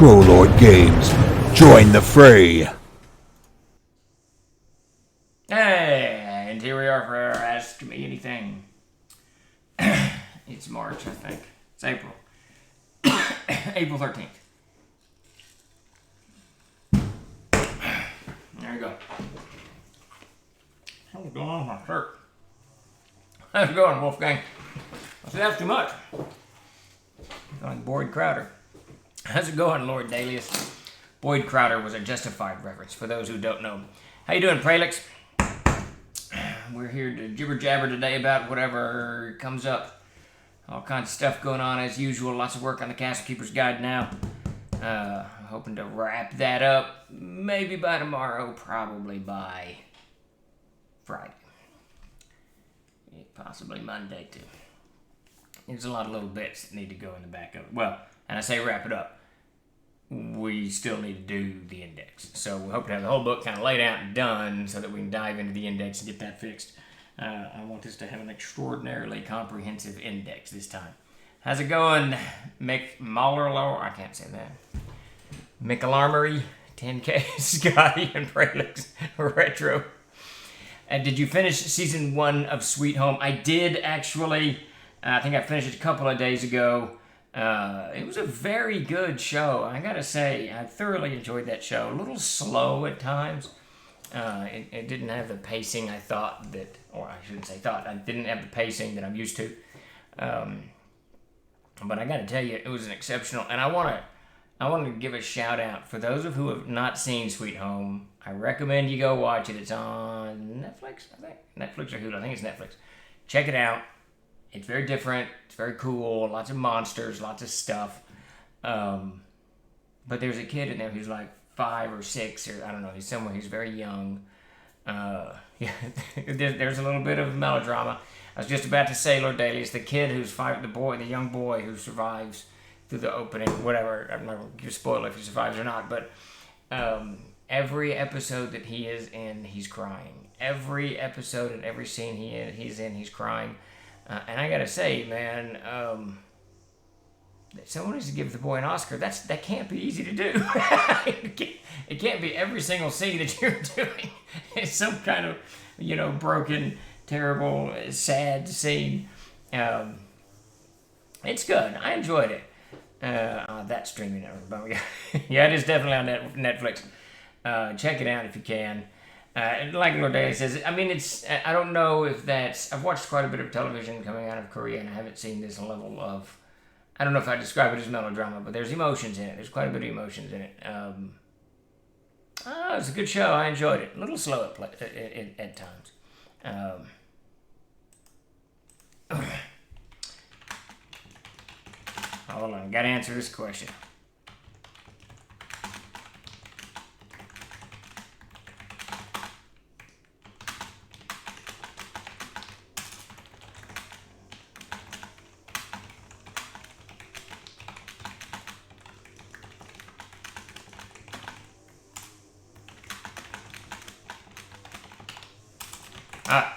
Trollord Games. Join the fray. Hey, and here we are for Ask Me Anything. It's March, I think. It's April. April 13th. There you go. What's going on with my shirt? How's it going, Wolfgang? I said that's too much. Like Boyd Crowder. How's it going, Lord Dalius? Boyd Crowder was a justified reference, for those who don't know. How you doing, Pralix? We're here to jibber-jabber today about whatever comes up. All kinds of stuff going on as usual. Lots of work on the Castle Keeper's Guide now. I'm hoping to wrap that up maybe by tomorrow, probably by Friday. Possibly Monday, too. There's a lot of little bits that need to go in the back of it. Well, and I say wrap it up. We still need to do the index. So we hope to have the whole book kind of laid out and done so that we can dive into the index and get that fixed. I want this to have an extraordinarily comprehensive index this time. How's it going, McMullerlo? I can't say that. McAlarmory, 10K, Scotty, and Pralix Retro. And did you finish season 1 of Sweet Home? I did, actually. I think I finished it a couple of days ago. It was a very good show. I gotta say, I thoroughly enjoyed that show. A little slow at times. It didn't have the pacing I thought that, or I shouldn't say thought, I didn't have the pacing that I'm used to. But I gotta tell you, it was an exceptional, and I want to give a shout out for those of who have not seen Sweet Home. I recommend you go watch it. It's on Netflix, I think. Netflix or Hulu. I think it's Netflix. Check it out. It's very different. It's very cool. Lots of monsters. Lots of stuff. But there's a kid in there who's like 5 or 6 or I don't know. He's somewhere. He's very young. Yeah, there's a little bit of melodrama. I was just about to say, Lord Daly, it's the kid who's 5, the young boy who survives through the opening, whatever. I'm not going to spoil if he survives or not, but every episode that he is in, he's crying. Every episode and every scene he's in, he's crying. And I gotta say, man, someone needs to give the boy an Oscar. That can't be easy to do. It can't be every single scene that you're doing. It's some kind of, broken, terrible, sad scene. It's good. I enjoyed it. That streaming network. Yeah, it is definitely on Netflix. Check it out if you can. Like Lord Daly says, I mean, I don't know if I've watched quite a bit of television coming out of Korea, and I haven't seen this level of, I don't know if I describe it as melodrama, but there's emotions in it. There's quite a bit of emotions in it. It's a good show. I enjoyed it. A little slow at times. Hold on, gotta answer this question.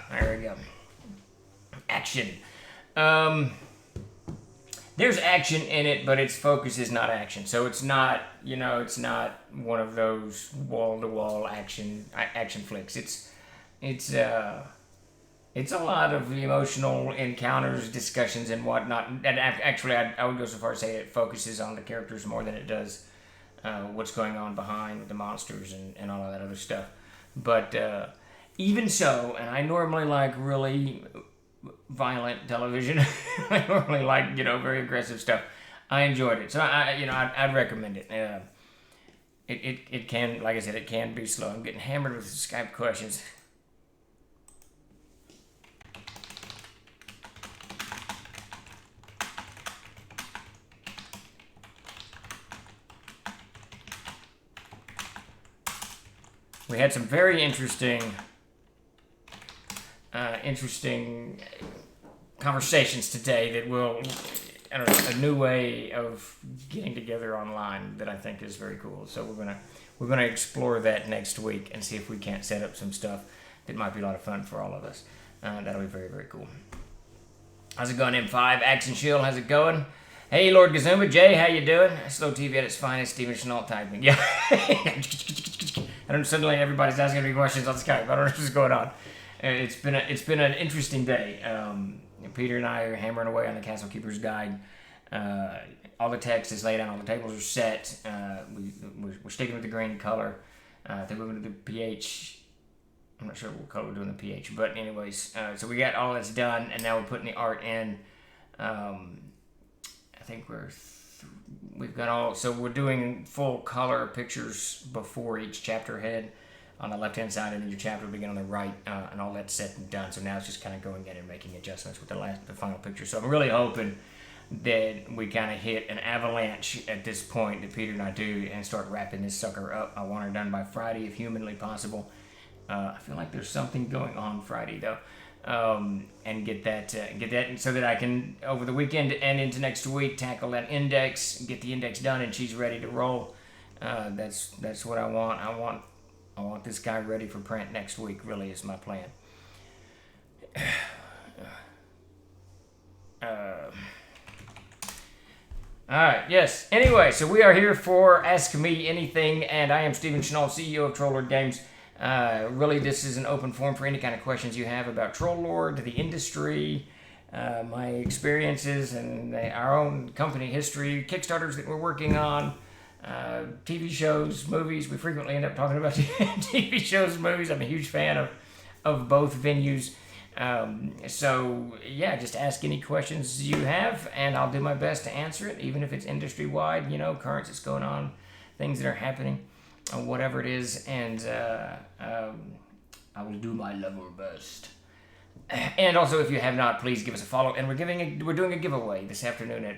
There we go. Action. There's action in it, but its focus is not action. So it's not, it's not one of those wall-to-wall action flicks. It's a lot of emotional encounters, discussions, and whatnot. And actually, I would go so far as to say it focuses on the characters more than it does what's going on behind the monsters and all of that other stuff. But even so, and I normally like really violent television. I normally like, very aggressive stuff. I enjoyed it. So, I'd recommend it. It can, like I said, it can be slow. I'm getting hammered with Skype questions. We had some very interesting conversations today that will, a new way of getting together online that I think is very cool. So we're gonna explore that next week and see if we can't set up some stuff that might be a lot of fun for all of us. That'll be very, very cool. How's it going, M5? Action Shield, how's it going? Hey, Lord Gazuma, Jay, how you doing? Slow TV at its finest, Stephen Chenault typing. Yeah. I don't suddenly everybody's asking me questions on Skype. I don't know what's going on. It's been an interesting day. Peter and I are hammering away on the Castle Keeper's Guide. All the text is laid out. All the tables are set. We're sticking with the green color. I think we're going to do pH. I'm not sure what color we're doing the pH, but anyways, so we got all that's done, and now we're putting the art in. I think we've got all, so we're doing full color pictures before each chapter head on the left hand side, and then your chapter will begin on the right, and all that's set and done. So now it's just kind of going in and making adjustments with the final picture. So I'm really hoping that we kind of hit an avalanche at this point that Peter and I do and start wrapping this sucker up. I want her done by Friday if humanly possible. I feel like there's something going on Friday though. And get that so that I can over the weekend and into next week tackle that index, get the index done, and she's ready to roll. That's what I want. I want this guy ready for print next week. Really is my plan. All right. Yes. Anyway, so we are here for Ask Me Anything, and I am Stephen Chenault, CEO of Troll Lord Games. Really, this is an open forum for any kind of questions you have about Troll Lord, the industry, my experiences, and our own company history, Kickstarters that we're working on, TV shows, movies. We frequently end up talking about TV shows and movies. I'm a huge fan of both venues. So, yeah, just ask any questions you have, and I'll do my best to answer it, even if it's industry-wide, currents that's going on, things that are happening. Whatever it is, and I will do my level best. And also, if you have not, please give us a follow. And we're doing a giveaway this afternoon at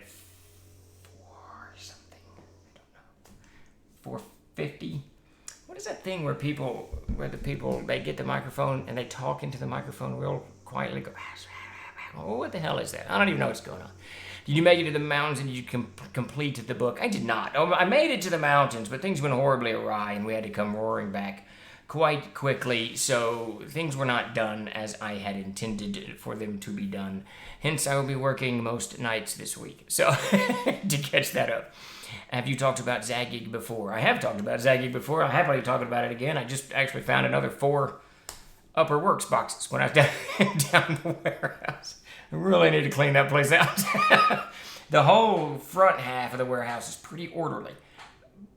4:50. What is that thing where the people they get the microphone and they talk into the microphone real quietly? Go, oh, what the hell is that? I don't even know what's going on. Did you make it to the mountains and you complete the book? I did not. Oh, I made it to the mountains, but things went horribly awry and we had to come roaring back quite quickly. So things were not done as I had intended for them to be done. Hence, I will be working most nights this week. So to catch that up. Have you talked about Zagging before? I have talked about Zagging before. I'll happily talk about it again. I just actually found another 4 Upper Works boxes when I was down the warehouse. I really need to clean that place out. The whole front half of the warehouse is pretty orderly.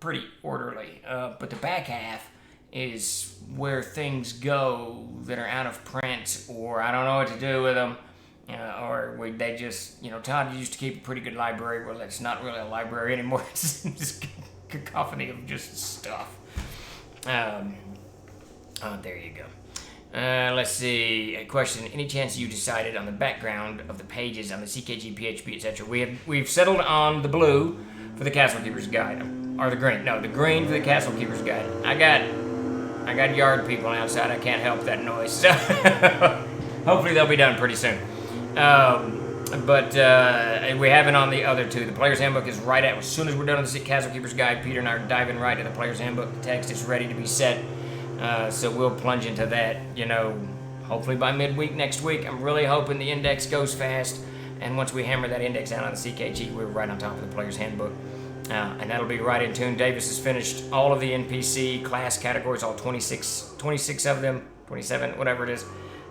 But the back half is where things go that are out of print, or I don't know what to do with them. They just, Todd used to keep a pretty good library. Well, it's not really a library anymore. It's just a cacophony of just stuff. There you go. Let's see. A question. Any chance you decided on the background of the pages on the CKG, PHP, etc.? We've settled on the blue for the Castle Keeper's Guide, or the green. No, the green for the Castle Keeper's Guide. I got yard people outside. I can't help that noise. So hopefully they'll be done pretty soon. But we have it on the other two. The Player's Handbook is right at, as soon as we're done with the Castle Keeper's Guide, Peter and I are diving right to the Player's Handbook. The text is ready to be set. So we'll plunge into that, hopefully by midweek next week. I'm really hoping the index goes fast. And once we hammer that index out on the CKG, we're right on top of the Player's Handbook. And that'll be right in tune. Davis has finished all of the NPC class categories, all 26 of them, 27, whatever it is.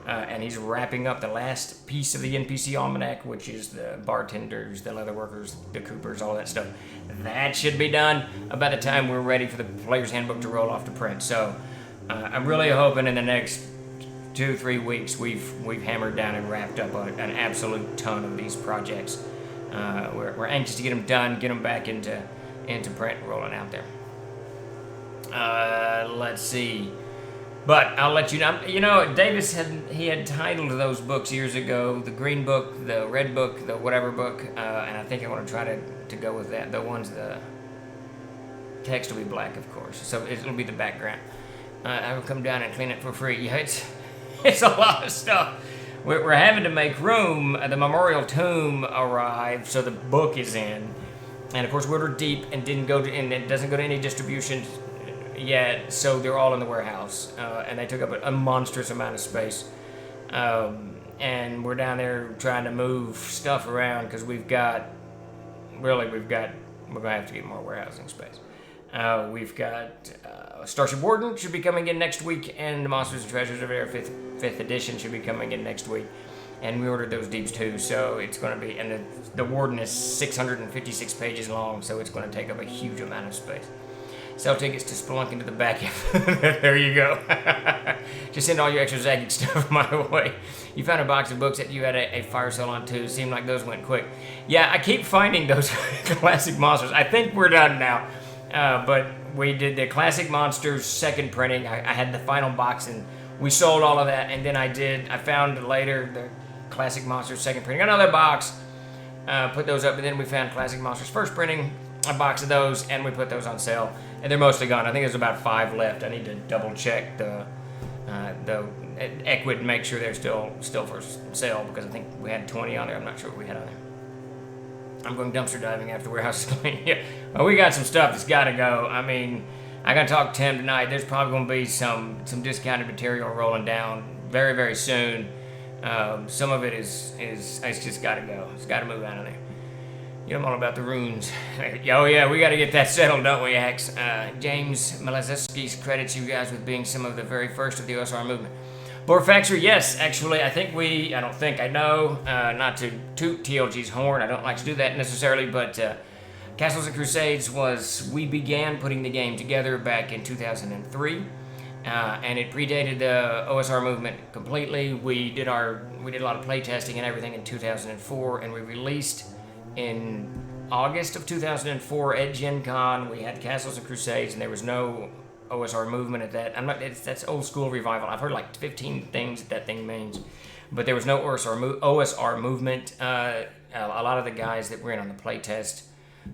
And he's wrapping up the last piece of the NPC Almanac, which is the bartenders, the leather workers, the coopers, all that stuff. That should be done by the time we're ready for the Player's Handbook to roll off to print. So I'm really hoping in the next 2-3 weeks we've hammered down and wrapped up an absolute ton of these projects. We're anxious to get them done, get them back into print, rolling out there. Let's see. But I'll let you know. Davis had titled those books years ago: the green book, the red book, the whatever book, and I think I want to try to go with that. The text will be black, of course, so it'll be the background. I will come down and clean it for free. Yeah, it's a lot of stuff. We're having to make room. The memorial tomb arrived, so the book is in, and of course we're deep and it doesn't go to any distribution yet, so they're all in the warehouse, and they took up a monstrous amount of space. And we're down there trying to move stuff around because we've got really, we're going to have to get more warehousing space. We've got Starship Warden should be coming in next week, and the Monsters and Treasures of Air 5th edition should be coming in next week. And we ordered those deeps too, so it's going to be, and the Warden is 656 pages long, so it's going to take up a huge amount of space. Sell tickets to Spelunk into the back end. There you go. Just send all your extra Zagging stuff my way. You found a box of books that you had a fire sale on too. Seemed like those went quick. Yeah, I keep finding those classic monsters. I think we're done now. But we did the Classic Monsters second printing. I had the final box and we sold all of that. And then I found later the Classic Monsters second printing, another box, put those up. And then we found Classic Monsters first printing, a box of those, and we put those on sale. And they're mostly gone. I think there's about 5 left. I need to double check the Equid and make sure they're still for sale, because I think we had 20 on there. I'm not sure what we had on there. I'm going dumpster diving after warehouse is clean. Yeah, well, we got some stuff that's got to go. I mean, I got to talk to Tim tonight. There's probably going to be some discounted material rolling down very, very soon. Some of it is it's just got to go. It's got to move out of there. You know, I'm all about the runes. Oh yeah, we got to get that settled, don't we, Axe? James Malazewski credits you guys with being some of the very first of the OSR movement. Borfaxer, yes, actually, I know, not to toot TLG's horn, I don't like to do that necessarily, but Castles and Crusades we began putting the game together back in 2003, and it predated the OSR movement completely. We did a lot of playtesting and everything in 2004, and we released in August of 2004 at Gen Con. We had Castles and Crusades, and there was no OSR movement at that. That's old school revival. I've heard like 15 things that thing means, but there was no OSR movement. A lot of the guys that were in on the playtest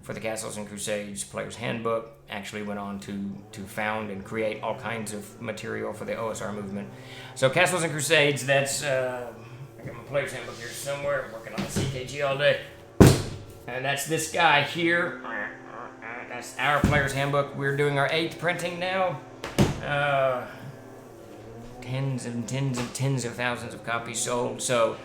for the Castles and Crusades Player's Handbook actually went on to found and create all kinds of material for the OSR movement. So Castles and Crusades, that's I got my Player's Handbook here somewhere. I'm working on CKG all day. And that's this guy here. That's our Player's Handbook. We're doing our 8th printing now. Tens and tens of thousands of copies sold. So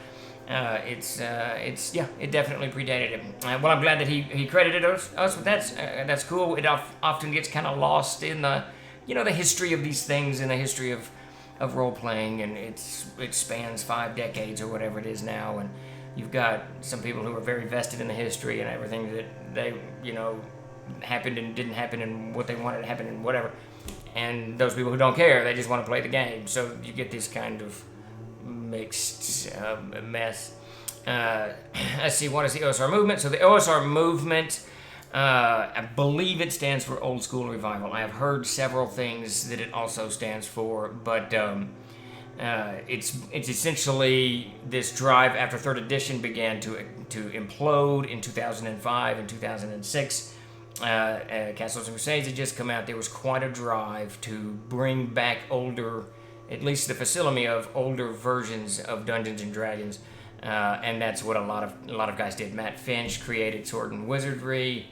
it definitely predated him. Well, I'm glad that he credited us with that. That's cool. It often gets kind of lost in the history of these things and the history of role playing, and it spans 5 decades or whatever it is now, and you've got some people who are very vested in the history and everything that they, happened and didn't happen and what they wanted to happen and whatever. And those people who don't care, they just want to play the game. So you get this kind of mixed mess. Let's see, what is the OSR movement? So the OSR movement, I believe it stands for Old School Revival. I have heard several things that it also stands for, but it's essentially this drive after 3rd edition began to implode in 2005 and 2006. Castles and Crusades had just come out. There was quite a drive to bring back older, at least the facility of older versions of Dungeons and Dragons, and that's what a lot of guys did. Matt Finch created Sword and Wizardry.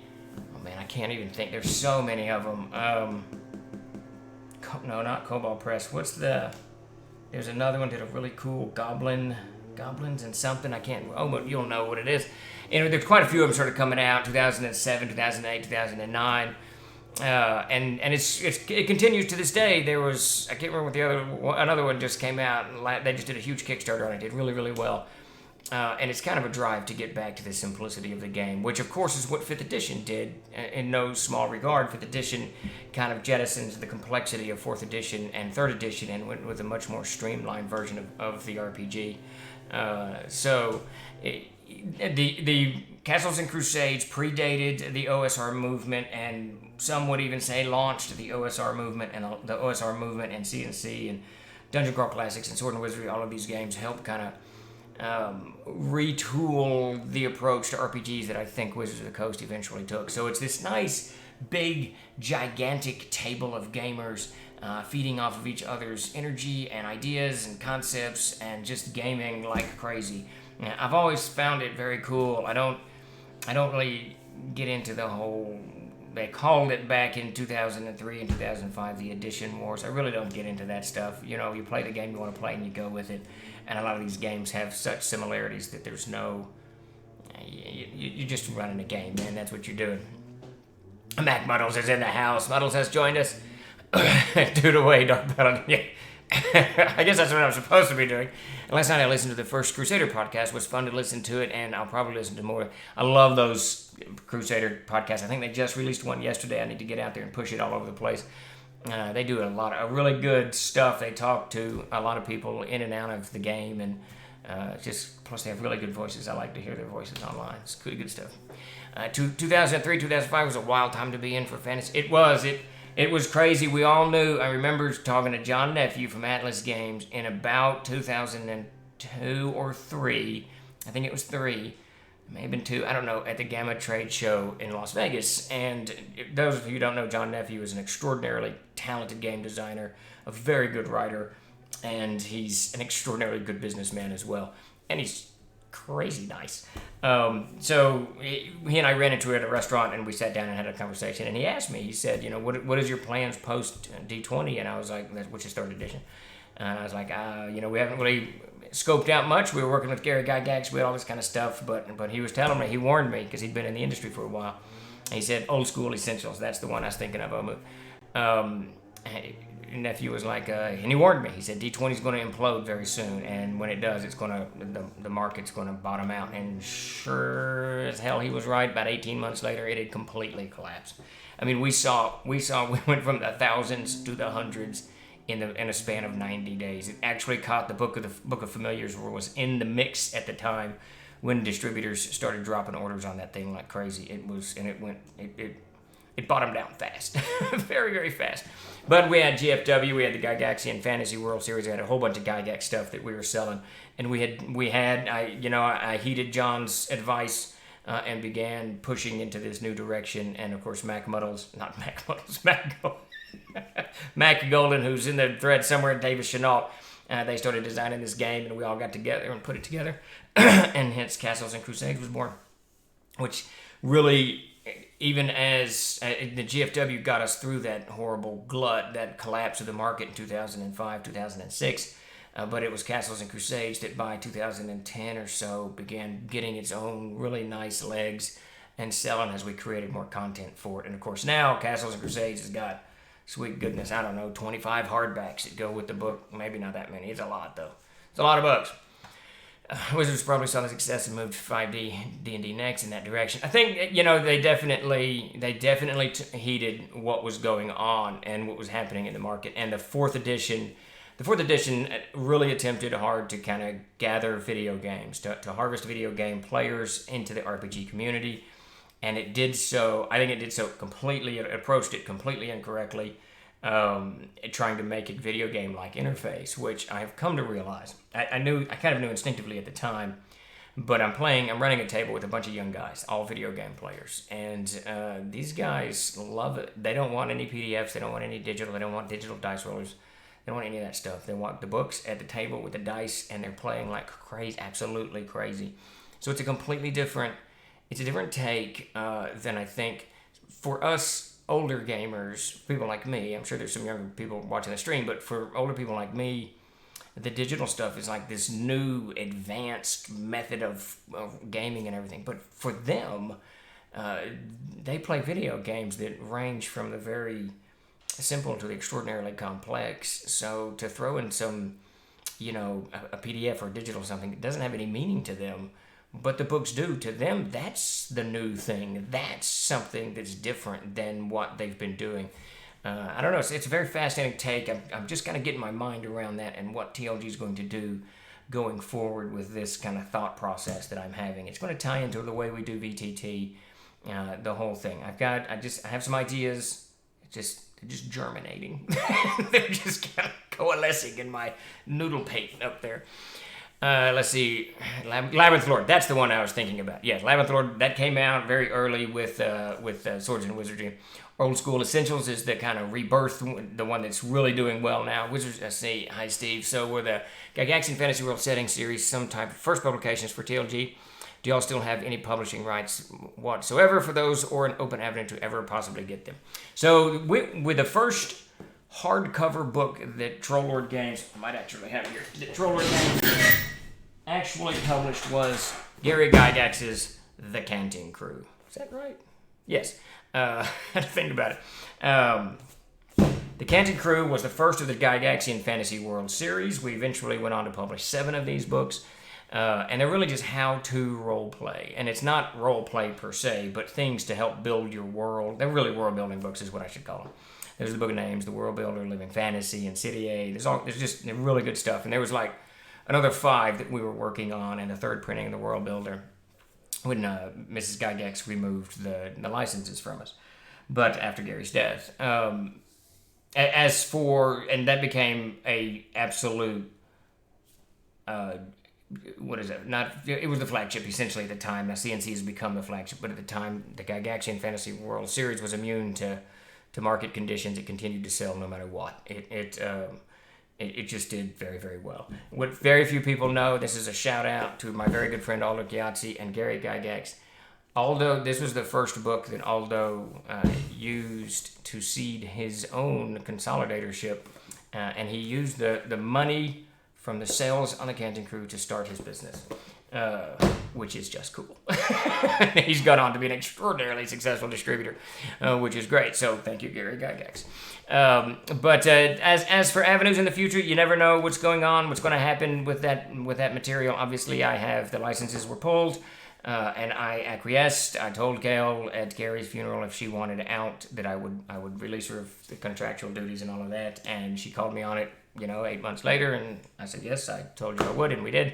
Oh man, I can't even think. There's so many of them. No, not Cobalt Press. There's another one that did a really cool Goblins and something. I can't. Oh, but you'll know what it is. And there's quite a few of them sort of coming out. 2007, 2008, 2009, and it continues to this day. There was, I can't remember what another one just came out. And they just did a huge Kickstarter on it. Did really, really well. And it's kind of a drive to get back to the simplicity of the game, which of course is what 5th edition did in no small regard. 5th edition kind of jettisons the complexity of 4th edition and 3rd edition and went with a much more streamlined version of the RPG. The Castles and Crusades predated the OSR movement, and some would even say launched the OSR movement, and the OSR movement and C&C and Dungeon Crawl Classics and Sword and Wizardry. All of these games helped kind of retool the approach to RPGs that I think Wizards of the Coast eventually took. So it's this nice, big, gigantic table of gamers feeding off of each other's energy and ideas and concepts and just gaming like crazy. Now, I've always found it very cool. I don't really get into the whole, they called it back in 2003 and 2005 the Edition Wars. I really don't get into that stuff. You play the game you want to play and you go with it. And a lot of these games have such similarities that there's no, you're just running a game, man. That's what you're doing. Mac Muddles is in the house. Muddles has joined us. Dude away, Dark Battle. Yeah. I guess that's what I'm supposed to be doing. And last night I listened to the first Crusader podcast. It was fun to listen to it, and I'll probably listen to more. I love those Crusader podcasts. I think they just released one yesterday. I need to get out there and push it all over the place. They do a lot of really good stuff. They talk to a lot of people in and out of the game, and plus they have really good voices. I like to hear their voices online. It's good stuff. 2003, 2005 was a wild time to be in for fantasy. It was crazy. We all knew. I remember talking to John Nephew from Atlas Games in about 2002 or 3. I think it was 3. It may have been 2. I don't know. At the Gamma Trade Show in Las Vegas. And those of you who don't know, John Nephew is an extraordinarily talented game designer, a very good writer, and he's an extraordinarily good businessman as well. And he's crazy nice. So he and I ran into it at a restaurant, and we sat down and had a conversation. And he asked me, he said, what is your plans post D20? And I was like, which is 3rd edition. And I was like, we haven't really scoped out much. We were working with Gary Gygax, we had all this kind of stuff. But he was telling me, he warned me because he'd been in the industry for a while. He said, Old School Essentials. That's the one I was thinking of. Nephew was like, and he warned me. He said D20 is going to implode very soon, and when it does, the market's going to bottom out. And sure as hell, he was right. About 18 months later, it had completely collapsed. I mean, we went from the thousands to the hundreds in a span of 90 days. It actually caught the Book of Familiars was in the mix at the time when distributors started dropping orders on that thing like crazy. It bottomed out fast, very, very fast. But we had GFW, we had the Gygaxian Fantasy World Series, we had a whole bunch of Gygax stuff that we were selling, and I heeded John's advice and began pushing into this new direction. And of course, Mac Golden, who's in the thread somewhere, Davis Chenault, they started designing this game, and we all got together and put it together, and hence Castles and Crusades was born, which really, even as the GFW got us through that horrible glut, that collapse of the market in 2005, 2006, but it was Castles and Crusades that by 2010 or so began getting its own really nice legs and selling as we created more content for it. And of course now Castles and Crusades has got, sweet goodness, I don't know, 25 hardbacks that go with the book. Maybe not that many. It's a lot though. It's a lot of books. Wizards probably saw the success and moved 5D D&D next in that direction. I think they definitely heeded what was going on and what was happening in the market. And the fourth edition really attempted hard to kind of gather video games, to harvest video game players into the RPG community, and it did so. I think it did so completely. It approached it completely incorrectly. Trying to make it video game like interface, which I have come to realize. I kind of knew instinctively at the time, but I'm running a table with a bunch of young guys, all video game players, and these guys love it. They don't want any PDFs, they don't want any digital, they don't want digital dice rollers, they don't want any of that stuff. They want the books at the table with the dice, and they're playing like crazy, absolutely crazy. So it's a completely different take than I think for us older gamers, people like me. I'm sure there's some younger people watching the stream, but for older people like me, the digital stuff is like this new advanced method of gaming and everything. But for them, they play video games that range from the very simple to the extraordinarily complex. So to throw in some, a PDF or digital something, it doesn't have any meaning to them. But the books do. To them, that's the new thing. That's something that's different than what they've been doing. I don't know. It's a very fascinating take. I'm just kind of getting my mind around that and what TLG is going to do going forward with this kind of thought process that I'm having. It's going to tie into the way we do VTT, the whole thing. I have some ideas. They're just germinating. They're just kind of coalescing in my noodle paint up there. Let's see, Labyrinth Lord. That's the one I was thinking about. Yes, Labyrinth Lord. That came out very early with Swords and Wizardry. Old School Essentials is the kind of rebirth, the one that's really doing well now. Wizards. Hi Steve. So we're the Gygaxian Fantasy World Setting Series, some type of first publications for TLG. Do y'all still have any publishing rights whatsoever for those, or an open avenue to ever possibly get them? So with the first hardcover book that Troll Lord Games, I might actually have it here, that Troll Lord Games actually published was Gary Gygax's the Canting Crew. Is that right? Yes. I had to think about it. The Canting Crew was the first of the Gygaxian Fantasy World series. We eventually went on to publish 7 of these books. And they're really just how-to role-play. And it's not role-play per se, but things to help build your world. They're really world-building books is what I should call them. There's the Book of Names, the World Builder, Living Fantasy, and City A. There's just really good stuff. And there was like another 5 that we were working on, and the 3rd printing of the World Builder when Mrs. Gygax removed the licenses from us. But after Gary's death. As for, and that became a absolute, what is it? It was the flagship essentially at the time. Now CNC has become the flagship, but at the time, the Gygaxian Fantasy World Series was immune to market conditions. It continued to sell no matter what. It just did very, very well. What very few people know, this is a shout out to my very good friend Aldo Chiazzi and Gary Gygax. Aldo, this was the first book that Aldo used to seed his own consolidatorship, and he used the money from the sales on the Canting Crew to start his business, which is just cool. He's gone on to be an extraordinarily successful distributor, which is great. So thank you, Gary Gygax. But as for avenues in the future, you never know what's going on, what's going to happen with that material. Obviously, the licenses were pulled. And I acquiesced. I told Gail at Gary's funeral if she wanted out that I would release her of the contractual duties and all of that. And she called me on it, 8 months later, and I said yes. I told you I would, and we did.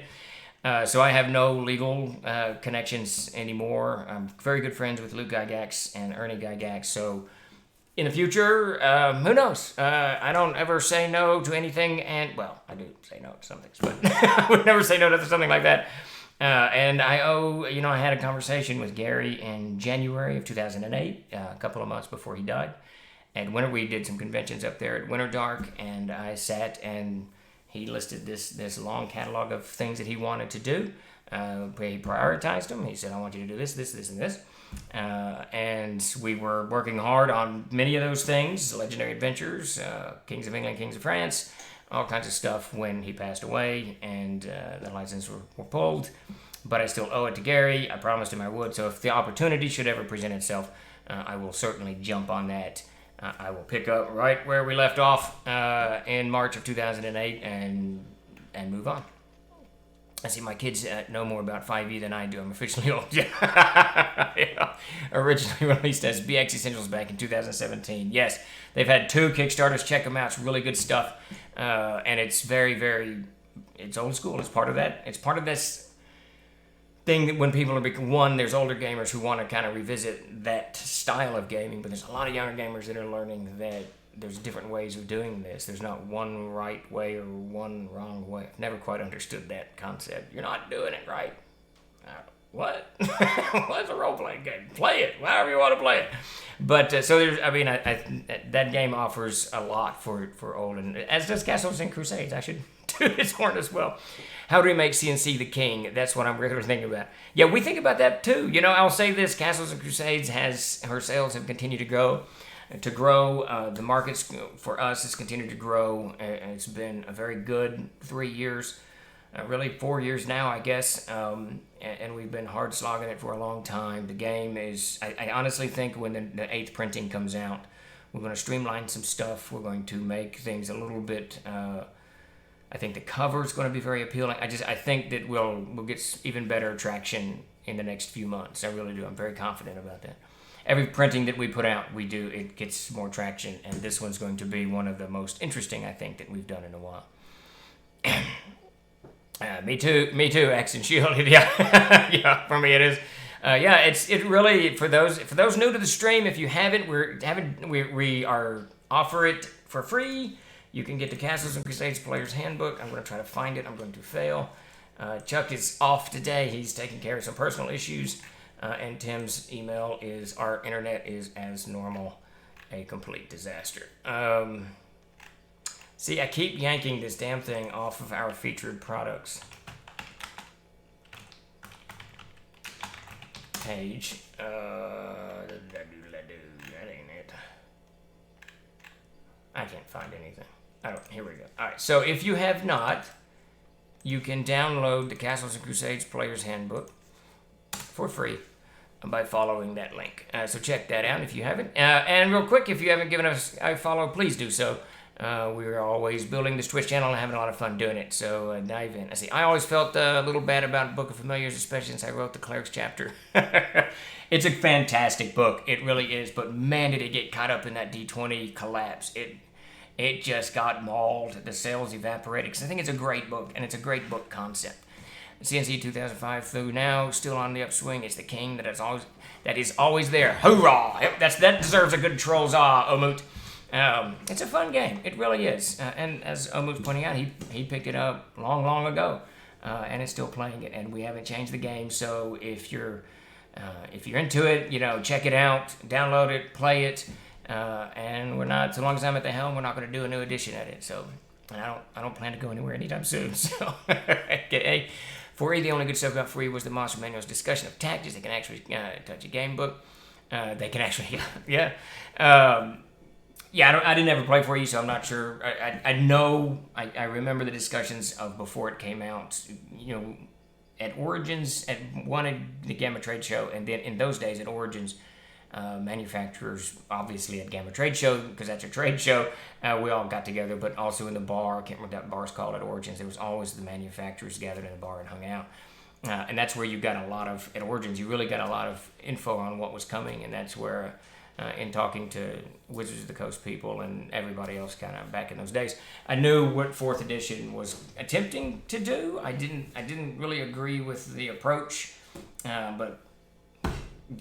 So I have no legal connections anymore. I'm very good friends with Luke Gygax and Ernie Gygax. So in the future, who knows? I don't ever say no to anything, and well, I do say no to some things, but I would never say no to something like that. And I had a conversation with Gary in January of 2008, a couple of months before he died. And we did some conventions up there at Winter Dark, and I sat and he listed this long catalog of things that he wanted to do. He prioritized them. He said, I want you to do this, this, this, and this. And we were working hard on many of those things, Legendary Adventures, Kings of England, Kings of France, all kinds of stuff when he passed away, and the licenses were pulled. But I still owe it to Gary. I promised him I would. So if the opportunity should ever present itself, I will certainly jump on that. I will pick up right where we left off in March of 2008 and move on. I see my kids know more about 5e than I do. I'm officially old. Yeah. Originally released as BX Essentials back in 2017. Yes, they've had 2 Kickstarters. Check them out. It's really good stuff. And it's very, very, it's old school. It's part of that. It's part of this thing that when people are, there's older gamers who want to kind of revisit that style of gaming, but there's a lot of younger gamers that are learning that there's different ways of doing this. There's not one right way or one wrong way. I've never quite understood that concept. You're not doing it right. What? What's a role-playing game? Play it, however you want to play it. But so there's, that game offers a lot for old, and as does Castles and Crusades. I should do this horn as well. How do we make CNC the king? That's what I'm regularly thinking about. Yeah, we think about that too. I'll say this: Castles and Crusades her sales have continued to grow. The markets for us has continued to grow. It's been a very good 3 years, really 4 years now, I guess. And we've been hard slogging it for a long time. The game is, I honestly think when the 8th printing comes out, we're going to streamline some stuff. We're going to make things a little bit, I think the cover is going to be very appealing. I think that we'll get even better traction in the next few months. I really do. I'm very confident about that. Every printing that we put out, it gets more traction, and this one's going to be one of the most interesting, I think, that we've done in a while. Me too, Axe and Shield. Yeah, yeah, for me it is. It really, for those new to the stream, if you haven't, we offer it for free. You can get the Castles and Crusades Player's Handbook. I'm going to try to find it. I'm going to fail. Chuck is off today. He's taking care of some personal issues. And Tim's email is, our internet is as normal, a complete disaster. See, I keep yanking this damn thing off of our featured products page. That ain't it. I can't find anything. Here we go. Alright, so if you have not, you can download the Castles and Crusades Player's Handbook for free by following that link. So check that out if you haven't. And real quick, if you haven't given us a follow, please do so. We're always building this Twitch channel and having a lot of fun doing it. So dive in. I always felt a little bad about Book of Familiars, especially since I wrote the Clerics chapter. It's a fantastic book. It really is. But man, did it get caught up in that D20 collapse. It just got mauled. The sales evaporated. Because I think it's a great book, and it's a great book concept. CNC 2005 through now, still on the upswing. It's the king that is always there. Hoorah! Yep, that deserves a good troll's Omut. It's a fun game. It really is. And as Omut's pointing out, he picked it up long ago, and is still playing it. And we haven't changed the game. So if you're into it, check it out, download it, play it. And we're not. So long as I'm at the helm, we're not going to do a new edition at it. So, and I don't plan to go anywhere anytime soon. So, okay. For the only good stuff about free was the Monster Manual's discussion of tactics. They can actually touch a game book. They can actually, yeah. I didn't ever play for you, so I'm not sure. I know, I remember the discussions of before it came out, at Origins, at one of the Gamma Trade Show, and then in those days at Origins, manufacturers, obviously at Gamma Trade Show, because that's a trade show, we all got together, but also in the bar, I can't remember what that bar's called at Origins, there was always the manufacturers gathered in the bar and hung out. And that's where you got a lot of, at Origins, you really got a lot of info on what was coming, and that's where, in talking to Wizards of the Coast people and everybody else kind of back in those days, I knew what 4th edition was attempting to do. I didn't really agree with the approach, but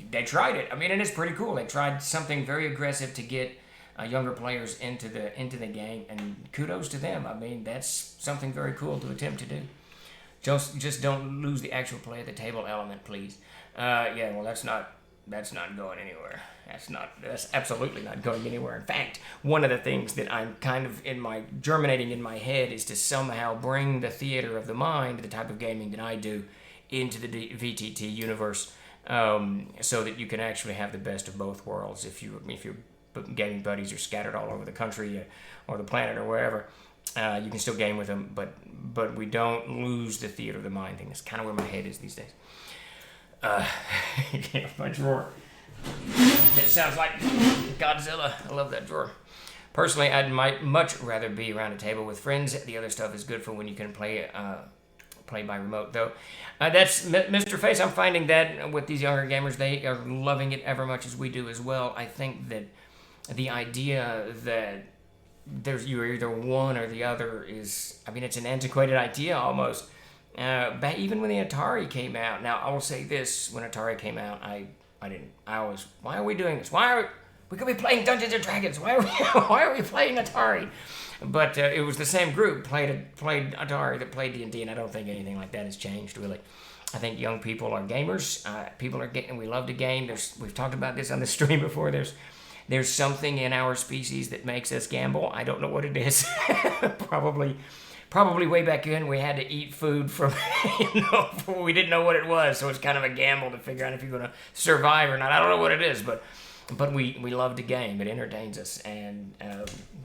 they tried it. I mean, and it's pretty cool. They tried something very aggressive to get younger players into the game, and kudos to them. I mean, that's something very cool to attempt to do. Just don't lose the actual play at the table element, please. Well, that's not going anywhere. That's absolutely not going anywhere. In fact, one of the things that I'm kind of germinating in my head is to somehow bring the theater of the mind, the type of gaming that I do, into the VTT universe. So that you can actually have the best of both worlds. If your gaming buddies are scattered all over the country or the planet or wherever, you can still game with them, but we don't lose the theater of the mind thing. That's kind of where my head is these days. My drawer. It sounds like Godzilla. I love that drawer. Personally, might much rather be around a table with friends. The other stuff is good for when you can play by remote, though. That's Mr. Face. I'm finding that with these younger gamers, they are loving it ever much as we do as well. I think that the idea that you're either one or the other is, it's an antiquated idea almost. Even when the Atari came out. Now, I will say this: when Atari came out, why are we doing this? We could be playing Dungeons and Dragons. Why are we playing Atari? But it was the same group played Atari that played D&D, and I don't think anything like that has changed really. I think young people are gamers. People are getting. We love to game. We've talked about this on the stream before. There's something in our species that makes us gamble. I don't know what it is. Probably way back then we had to eat food from, we didn't know what it was, so it's kind of a gamble to figure out if you're going to survive or not. I don't know what it is, but we love to game. It entertains us, and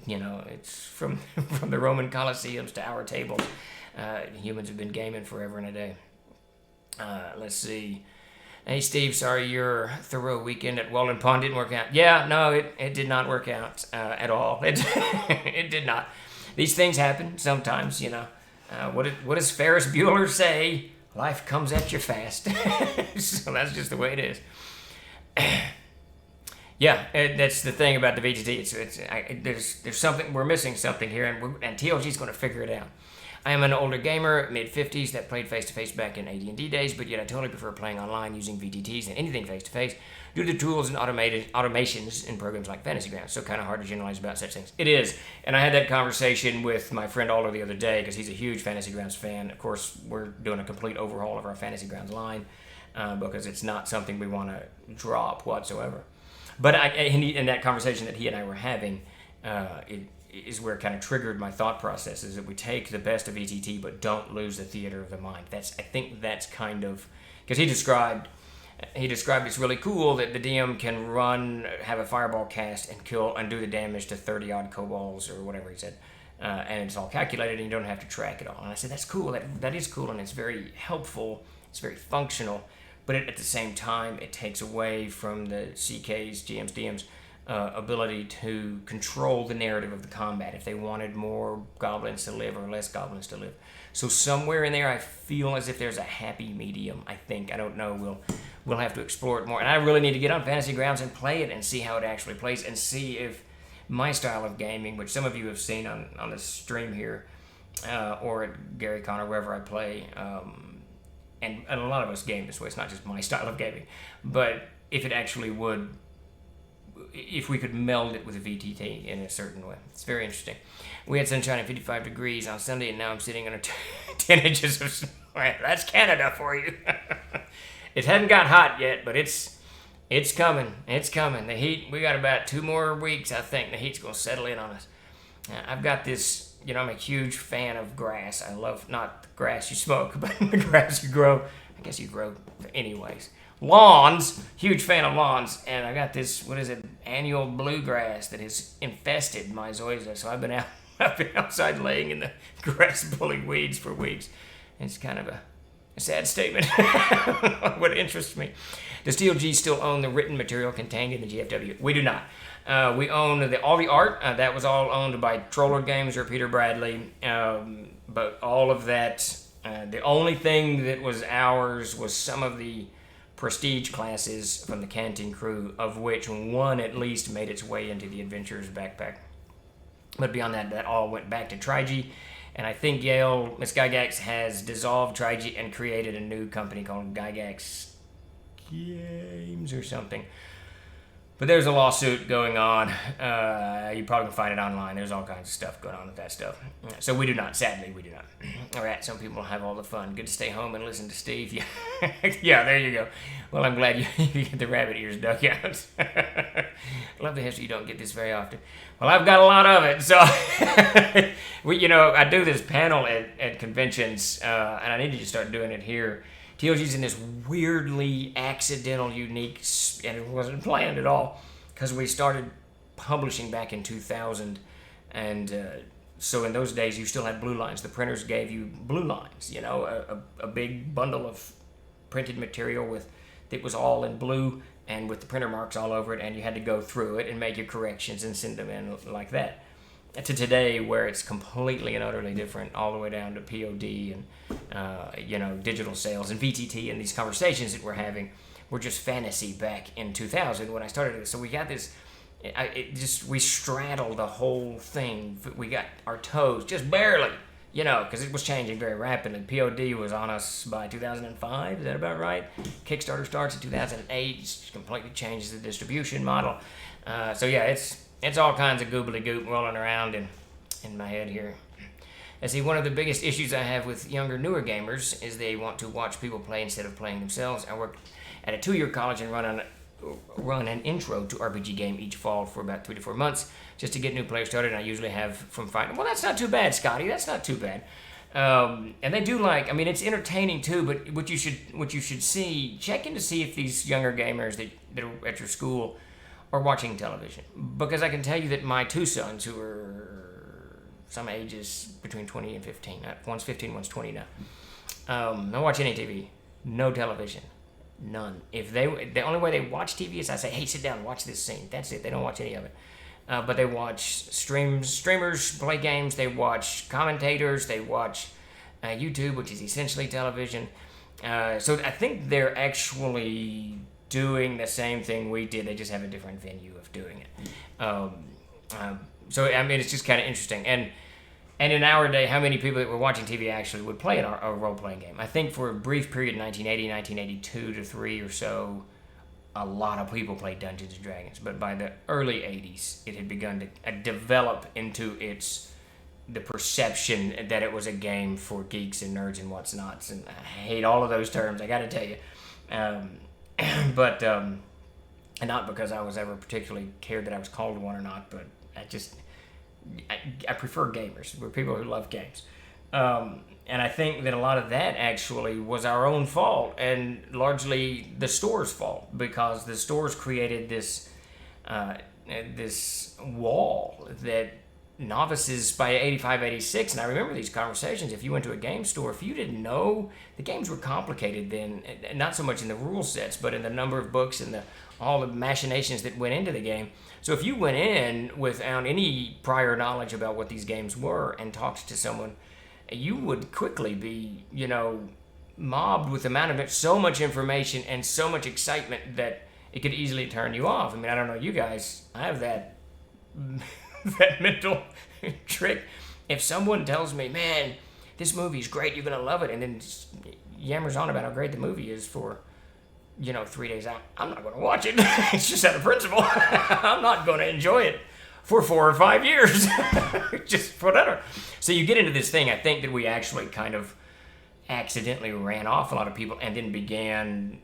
it's from the Roman Colosseums to our tables. Humans have been gaming forever and a day. Let's see. Hey Steve, sorry your Thoreau weekend at Walden Pond didn't work out. Yeah, no, it did not work out at all. It did not. These things happen sometimes, What does Ferris Bueller say? Life comes at you fast. So that's just the way it is. Yeah, that's the thing about the VTT. There's something, we're missing something here, and TLG's going to figure it out. I am an older gamer, mid-50s, that played face-to-face back in AD&D days, but yet I totally prefer playing online using VTTs than anything face-to-face due to the tools and automations in programs like Fantasy Grounds. So kind of hard to generalize about such things. It is, and I had that conversation with my friend Alder the other day because he's a huge Fantasy Grounds fan. Of course, we're doing a complete overhaul of our Fantasy Grounds line because it's not something we want to drop whatsoever. But in that conversation that he and I were having, it is where it kind of triggered my thought process, is that we take the best of VTT but don't lose the theater of the mind. I think that's kind of, because he described it's really cool that the DM can have a fireball cast and kill and do the damage to 30 odd kobolds or whatever he said, and it's all calculated and you don't have to track it all. And I said, that's cool, that is cool, and it's very helpful, it's very functional but at the same time, it takes away from the CKs, GMs, DMs ability to control the narrative of the combat if they wanted more goblins to live or less goblins to live. So somewhere in there, I feel as if there's a happy medium. I think, I don't know. We'll have to explore it more, and I really need to get on Fantasy Grounds and play it and see how it actually plays and see if my style of gaming, which some of you have seen on the stream here, or at Gary Connor, wherever I play, and a lot of us game this way. It's not just my style of gaming, but if it actually would, if we could meld it with a VTT in a certain way. It's very interesting. We had sunshine at 55 degrees on Sunday, and now I'm sitting on 10 inches of snow. That's Canada for you. It hadn't got hot yet, but it's coming. It's coming. The heat, we got about 2 more weeks, I think. The heat's going to settle in on us. I've got this, I'm a huge fan of grass. I love, not the grass you smoke, but the grass you grow. I guess you grow anyways. Lawns, huge fan of lawns. And I got this, annual bluegrass that has infested my zoysia. So I've been outside laying in the grass pulling weeds for weeks. It's kind of a sad statement. What interests me. Does TLG still own the written material contained in the GFW? We do not. We own all the art. That was all owned by Troller Games or Peter Bradley. But all of that, the only thing that was ours was some of the prestige classes from the Canteen crew, of which one at least made its way into the Adventurer's backpack. But beyond that all went back to Trigi. And I think Miss Gygax has dissolved Trigi and created a new company called Gygax Games or something. But there's a lawsuit going on. You probably can find it online. There's all kinds of stuff going on with that stuff. So we do not. Sadly, we do not. All right, some people have all the fun. Good to stay home and listen to Steve. Yeah, yeah, there you go. Well, I'm glad you get the rabbit ears dug out. Love the history. You don't get this very often. Well, I've got a lot of it. So, I do this panel at conventions, and I need to just start doing it here. TLG's in this weirdly accidental, unique, and it wasn't planned at all, because we started publishing back in 2000, and so in those days you still had blue lines. The printers gave you blue lines, a big bundle of printed material that was all in blue and with the printer marks all over it, and you had to go through it and make your corrections and send them in like that. To today, where it's completely and utterly different, all the way down to POD and digital sales and VTT, and these conversations that we're having were just fantasy back in 2000 when I started this. So we got this, we straddled the whole thing. We got our toes just barely, because it was changing very rapidly. POD was on us by 2005. Is that about right? Kickstarter starts in 2008. Completely changes the distribution model. So yeah, it's all kinds of goobly goop rolling around in my head here. See, one of the biggest issues I have with younger, newer gamers is they want to watch people play instead of playing themselves. I work at a 2-year college and run an intro to RPG game each fall for about 3 to 4 months just to get new players started. And I usually have from 5. Well, that's not too bad, Scotty. That's not too bad. And they do it's entertaining too. But what you should see, check in to see if these younger gamers that are at your school or watching television, because I can tell you that my 2 sons, who are some ages between 20 and 15, one's 15, one's 20 now, don't watch any TV, no television, none. The only way they watch TV is I say, hey, sit down and watch this scene. That's it. They don't watch any of it. But they watch streamers play games. They watch commentators. They watch YouTube, which is essentially television. So I think they're actually doing the same thing we did. They just have a different venue of doing it. So it's just kind of interesting. And in our day, how many people that were watching TV actually would play a role-playing game? I think for a brief period, 1980, 1982 to 3 or so, a lot of people played Dungeons & Dragons. But by the early 80s, it had begun to develop into the perception that it was a game for geeks and nerds and what's nots. And I hate all of those terms, I got to tell you. But and not because I was ever particularly cared that I was called one or not, but I prefer gamers. We're people who love games. And I think that a lot of that actually was our own fault, and largely the store's fault, because the stores created this wall that novices by 85, 86, and I remember these conversations. If you went to a game store, if you didn't know, the games were complicated then, not so much in the rule sets, but in the number of books and all the machinations that went into the game. So if you went in without any prior knowledge about what these games were and talked to someone, you would quickly be, mobbed with the amount of so much information and so much excitement that it could easily turn you off. I mean, I don't know you guys, I have that that mental trick. If someone tells me, man, this movie's great, you're gonna love it, and then yammers on about how great the movie is for 3 days out, I'm not gonna watch it. It's just out of principle. I'm not gonna enjoy it for 4 or 5 years. Just whatever. So you get into this thing, I think, that we actually kind of accidentally ran off a lot of people and then began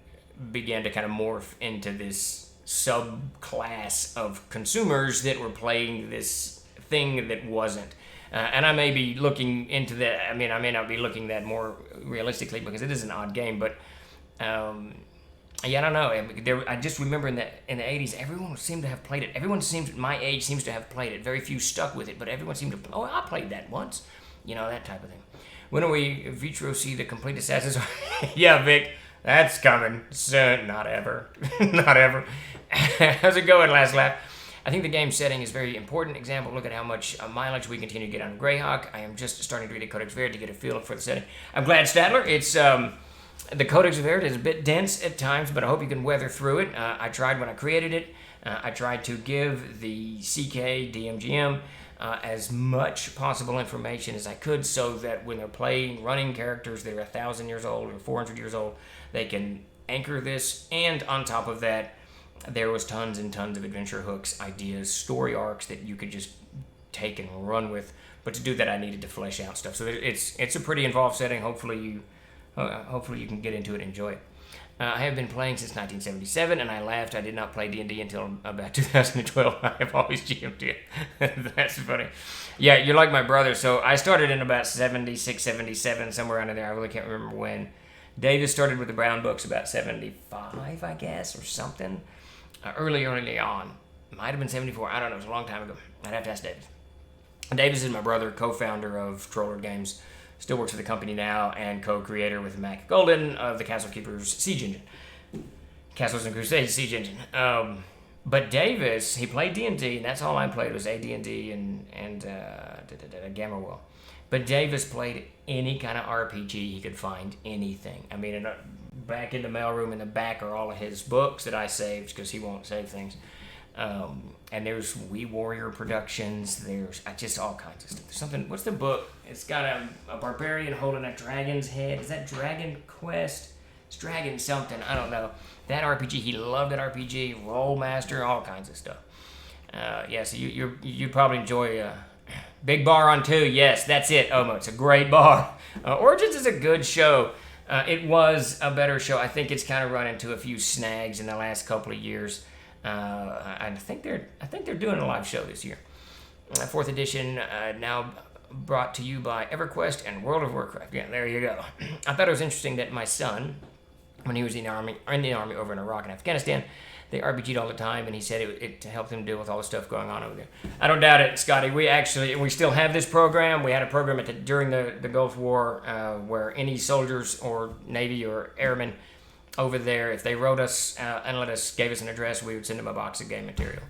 to kind of morph into this subclass of consumers that were playing this thing that wasn't. And I may be looking into that. I mean, I may not be looking that more realistically because it is an odd game, but I don't know. I just remember in the 80s, everyone seemed to have played it. Everyone my age seems to have played it. Very few stuck with it, but everyone seemed to, I played that once. That type of thing. When do we Vitro see the complete Assassin's? Yeah, Vic, that's coming soon. Not ever. Not ever. How's it going, last lap? I think the game setting is very important. Example, look at how much mileage we continue to get on Greyhawk. I am just starting to read the Codex Verde to get a feel for the setting. I'm glad, Stadler. It's the Codex Verde is a bit dense at times, but I hope you can weather through it. I tried when I created it. I tried to give the CK, DMGM, as much possible information as I could so that when they're playing running characters that are 1,000 years old or 400 years old, they can anchor this. And on top of that, there was tons and tons of adventure hooks, ideas, story arcs that you could just take and run with. But to do that, I needed to flesh out stuff. So it's a pretty involved setting. Hopefully you can get into it and enjoy it. I have been playing since 1977, and I laughed. I did not play D&D until about 2012. I have always GM'd it. That's funny. Yeah, you're like my brother. So I started in about 76, 77, somewhere around there. I really can't remember when. Davis started with the Brown books about 75, I guess, or something. Early on. Might have been 74. I don't know. It was a long time ago. I'd have to ask Davis. Davis is my brother, co-founder of Troller Games. Still works for the company now, and co-creator with Mac Golden of the Castle Keepers Siege Engine. Castles and Crusades Siege Engine. But Davis, he played D&D, and that's all I played was AD&D and Gamma Well. But Davis played any kind of RPG he could find, anything. I mean, back in the mailroom in the back are all of his books that I saved because he won't save things. And there's We Warrior Productions. There's just all kinds of stuff. There's something. What's the book? It's got a barbarian holding a dragon's head. Is that Dragon Quest? It's Dragon something. I don't know. That RPG. He loved that RPG. Rollmaster. All kinds of stuff. Yeah. So you probably enjoy Big Bar on 2. Yes, that's it. Omo. It's a great bar. Origins is a good show. It was a better show. I think it's kind of run into a few snags in the last couple of years. I think they're doing a live show this year. 4th edition, now brought to you by EverQuest and World of Warcraft. Yeah, there you go. I thought it was interesting that my son, when he was in the army over in Iraq and Afghanistan, they RPG'd all the time, and he said it helped him deal with all the stuff going on over there. I don't doubt it, Scotty. We still have this program. We had a program during the Gulf War where any soldiers or Navy or airmen over there, if they wrote us and gave us an address, we would send them a box of game material.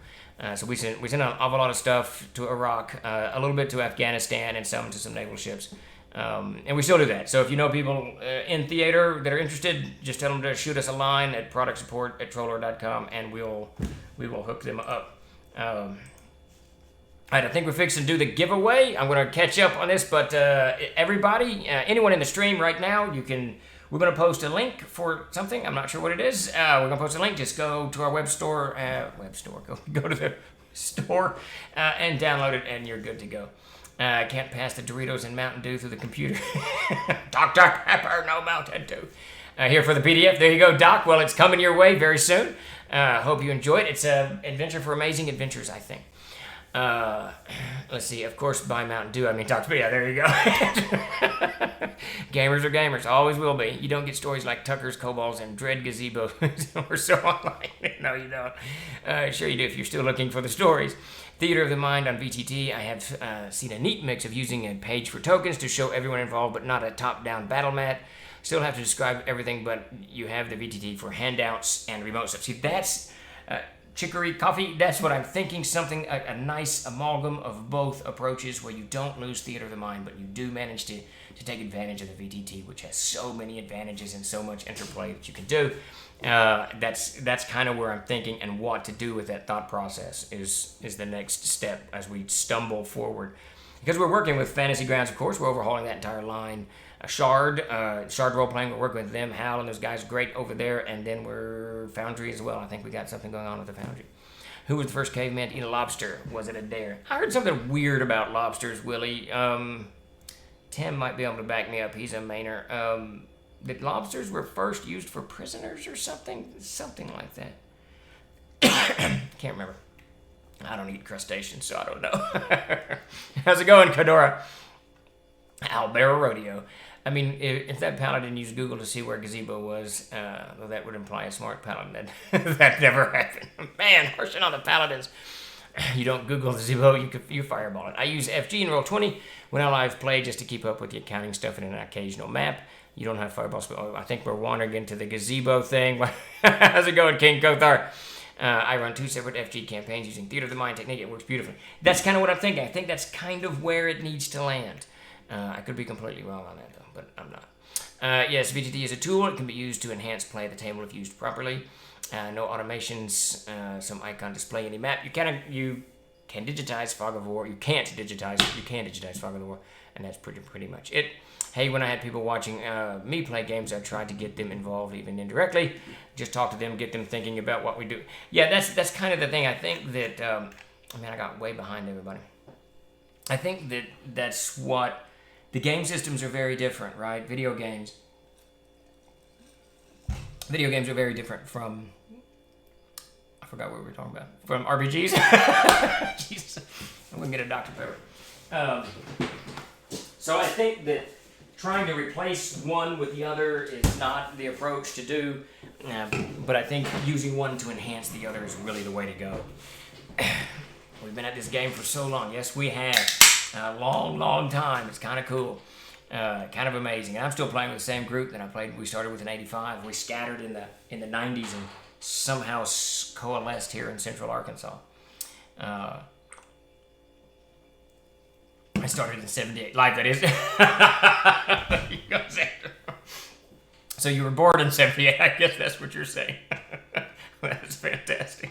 So we sent an awful lot of stuff to Iraq, a little bit to Afghanistan, and some to some naval ships. And we still do that. So if you know people in theater that are interested, just tell them to shoot us a line at productsupport@troller.com, and we will hook them up. All right, I think we're fixing to do the giveaway. I'm going to catch up on this, but everybody, anyone in the stream right now, we're going to post a link for something. I'm not sure what it is. We're going to post a link. Just go to our web store. Go to the store and download it, and you're good to go. Can't pass the Doritos and Mountain Dew through the computer. Dr. Pepper, no Mountain Dew. Here for the PDF. There you go, Doc. Well, it's coming your way very soon. Hope you enjoy it. It's an adventure for amazing adventures, I think. Let's see. Of course, buy Mountain Dew. I mean, talk to me. Yeah, there you go. Gamers are gamers. Always will be. You don't get stories like Tucker's, Kobolds, and Dread Gazebo or so online. No, you don't. Sure you do if you're still looking for the stories. Theater of the Mind on VTT. I have seen a neat mix of using a page for tokens to show everyone involved, but not a top-down battle mat. Still have to describe everything, but you have the VTT for handouts and remote stuff. See, that's chicory coffee. That's what I'm thinking. Something, a nice amalgam of both approaches where you don't lose theater of the mind, but you do manage to take advantage of the VTT, which has so many advantages and so much interplay that you can do. That's kind of where I'm thinking, and what to do with that thought process is the next step as we stumble forward. Because we're working with Fantasy Grounds, of course, we're overhauling that entire line. Shard role playing, we're working with them. Hal and those guys are great over there, and then we're Foundry as well. I think we got something going on with the Foundry. Who was the first caveman to eat a lobster? Was it a dare? I heard something weird about lobsters, Willie. Tim might be able to back me up. He's a Mainer. That lobsters were first used for prisoners or something like that. Can't remember. I don't eat crustaceans, so I don't know. How's it going, Kadora? Albera Rodeo. I mean, if that paladin used Google to see where Gazebo was, well, that would imply a smart paladin. That never happened. Man, harshing on the paladins. You don't Google Gazebo, you fireball it. I use FG and Roll20 when I live play just to keep up with the accounting stuff in an occasional map. You don't have fireball spell. I think we're wandering into the Gazebo thing. How's it going, King Kothar? I run 2 separate FG campaigns using Theater of the Mind technique. It works beautifully. That's kind of what I'm thinking. I think that's kind of where it needs to land. I could be completely wrong on that, though, but I'm not. Yes, VTT is a tool. It can be used to enhance play at the table if used properly. No automations, some icon display any map. You can digitize Fog of War. You can digitize Fog of War, and that's pretty much it. Hey, when I had people watching me play games, I tried to get them involved even indirectly. Just talk to them, get them thinking about what we do. Yeah, that's kind of the thing. I think that, I got way behind everybody. I think that's what... The game systems are very different, right? Video games are very different from... I forgot what we were talking about. From RPGs? Jesus. I'm going to get a Dr. Pepper. So I think that trying to replace one with the other is not the approach to do. But I think using one to enhance the other is really the way to go. We've been at this game for so long. Yes, we have. A long time. It's kind of cool. Kind of amazing. And I'm still playing with the same group that we started with in 85. We scattered in the 90s and somehow coalesced here in Central Arkansas. I started in 78. Live, that is. So you were born in 78. I guess that's what you're saying. That's fantastic.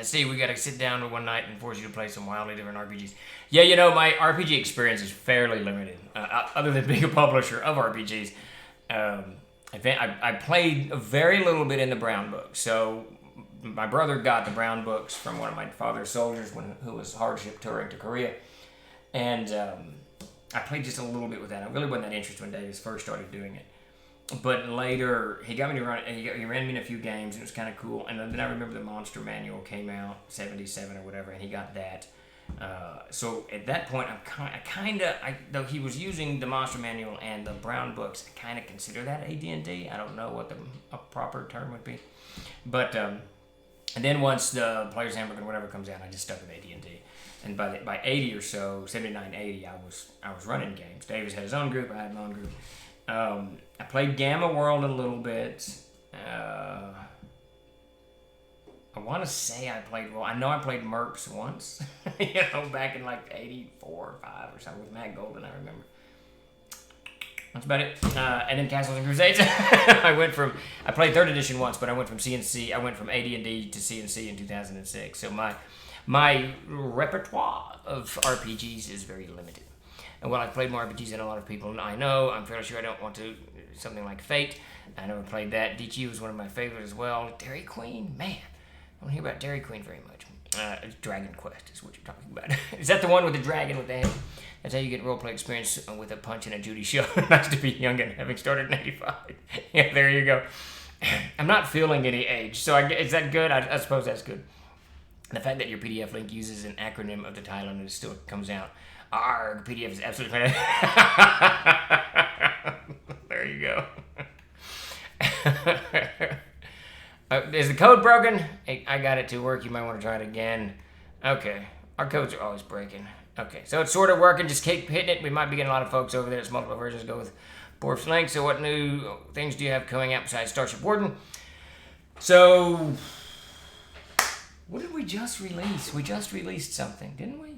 See, we got to sit down one night and force you to play some wildly different RPGs. Yeah, my RPG experience is fairly limited. Other than being a publisher of RPGs, I played a very little bit in the Brown Book. So my brother got the Brown Books from one of my father's soldiers who was hardship touring to Korea. And I played just a little bit with that. I really wasn't that interested when Davis first started doing it. But later, he got me to run, and he ran me in a few games, and it was kind of cool. And then I remember the Monster Manual came out, 77 or whatever, and he got that. So at that point, though he was using the Monster Manual and the Brown Books, I kind of consider that AD&D. I don't know what a proper term would be. But, and then once the Player's Handbook or whatever comes out, I just stuck with AD&D. And by 80 or so, 79, 80, I was running games. Davis had his own group, I had my own group. I played Gamma World a little bit. I want to say I know I played Mercs once. Back in like 84 or 5 or something with Matt Golden, I remember. That's about it. And then Castles and Crusades. I played 3rd edition once, but I went from CNC. I went from AD&D to CNC in 2006. So my repertoire of RPGs is very limited. And while I've played more RPGs than a lot of people I know, I'm fairly sure I don't want to. Something like Fate, I never played that. DQ was one of my favorites as well. Dairy Queen, man, I don't hear about Dairy Queen very much. Dragon Quest is what you're talking about. Is that the one with the dragon with the head? That's how you get roleplay experience with a punch and a Judy show. Nice to be young and having started in 85. Yeah, there you go. I'm not feeling any age, so is that good? I suppose that's good. The fact that your PDF link uses an acronym of the title and it still comes out. Arg, PDF is absolutely There you go. Is the code broken? Hey, I got it to work. You might want to try it again. Okay. Our codes are always breaking. Okay. So it's sort of working. Just keep hitting it. We might be getting a lot of folks over there. It's multiple versions. Go with Borf's link. So what new things do you have coming out besides Starship Warden? So what did we just release? We just released something, didn't we?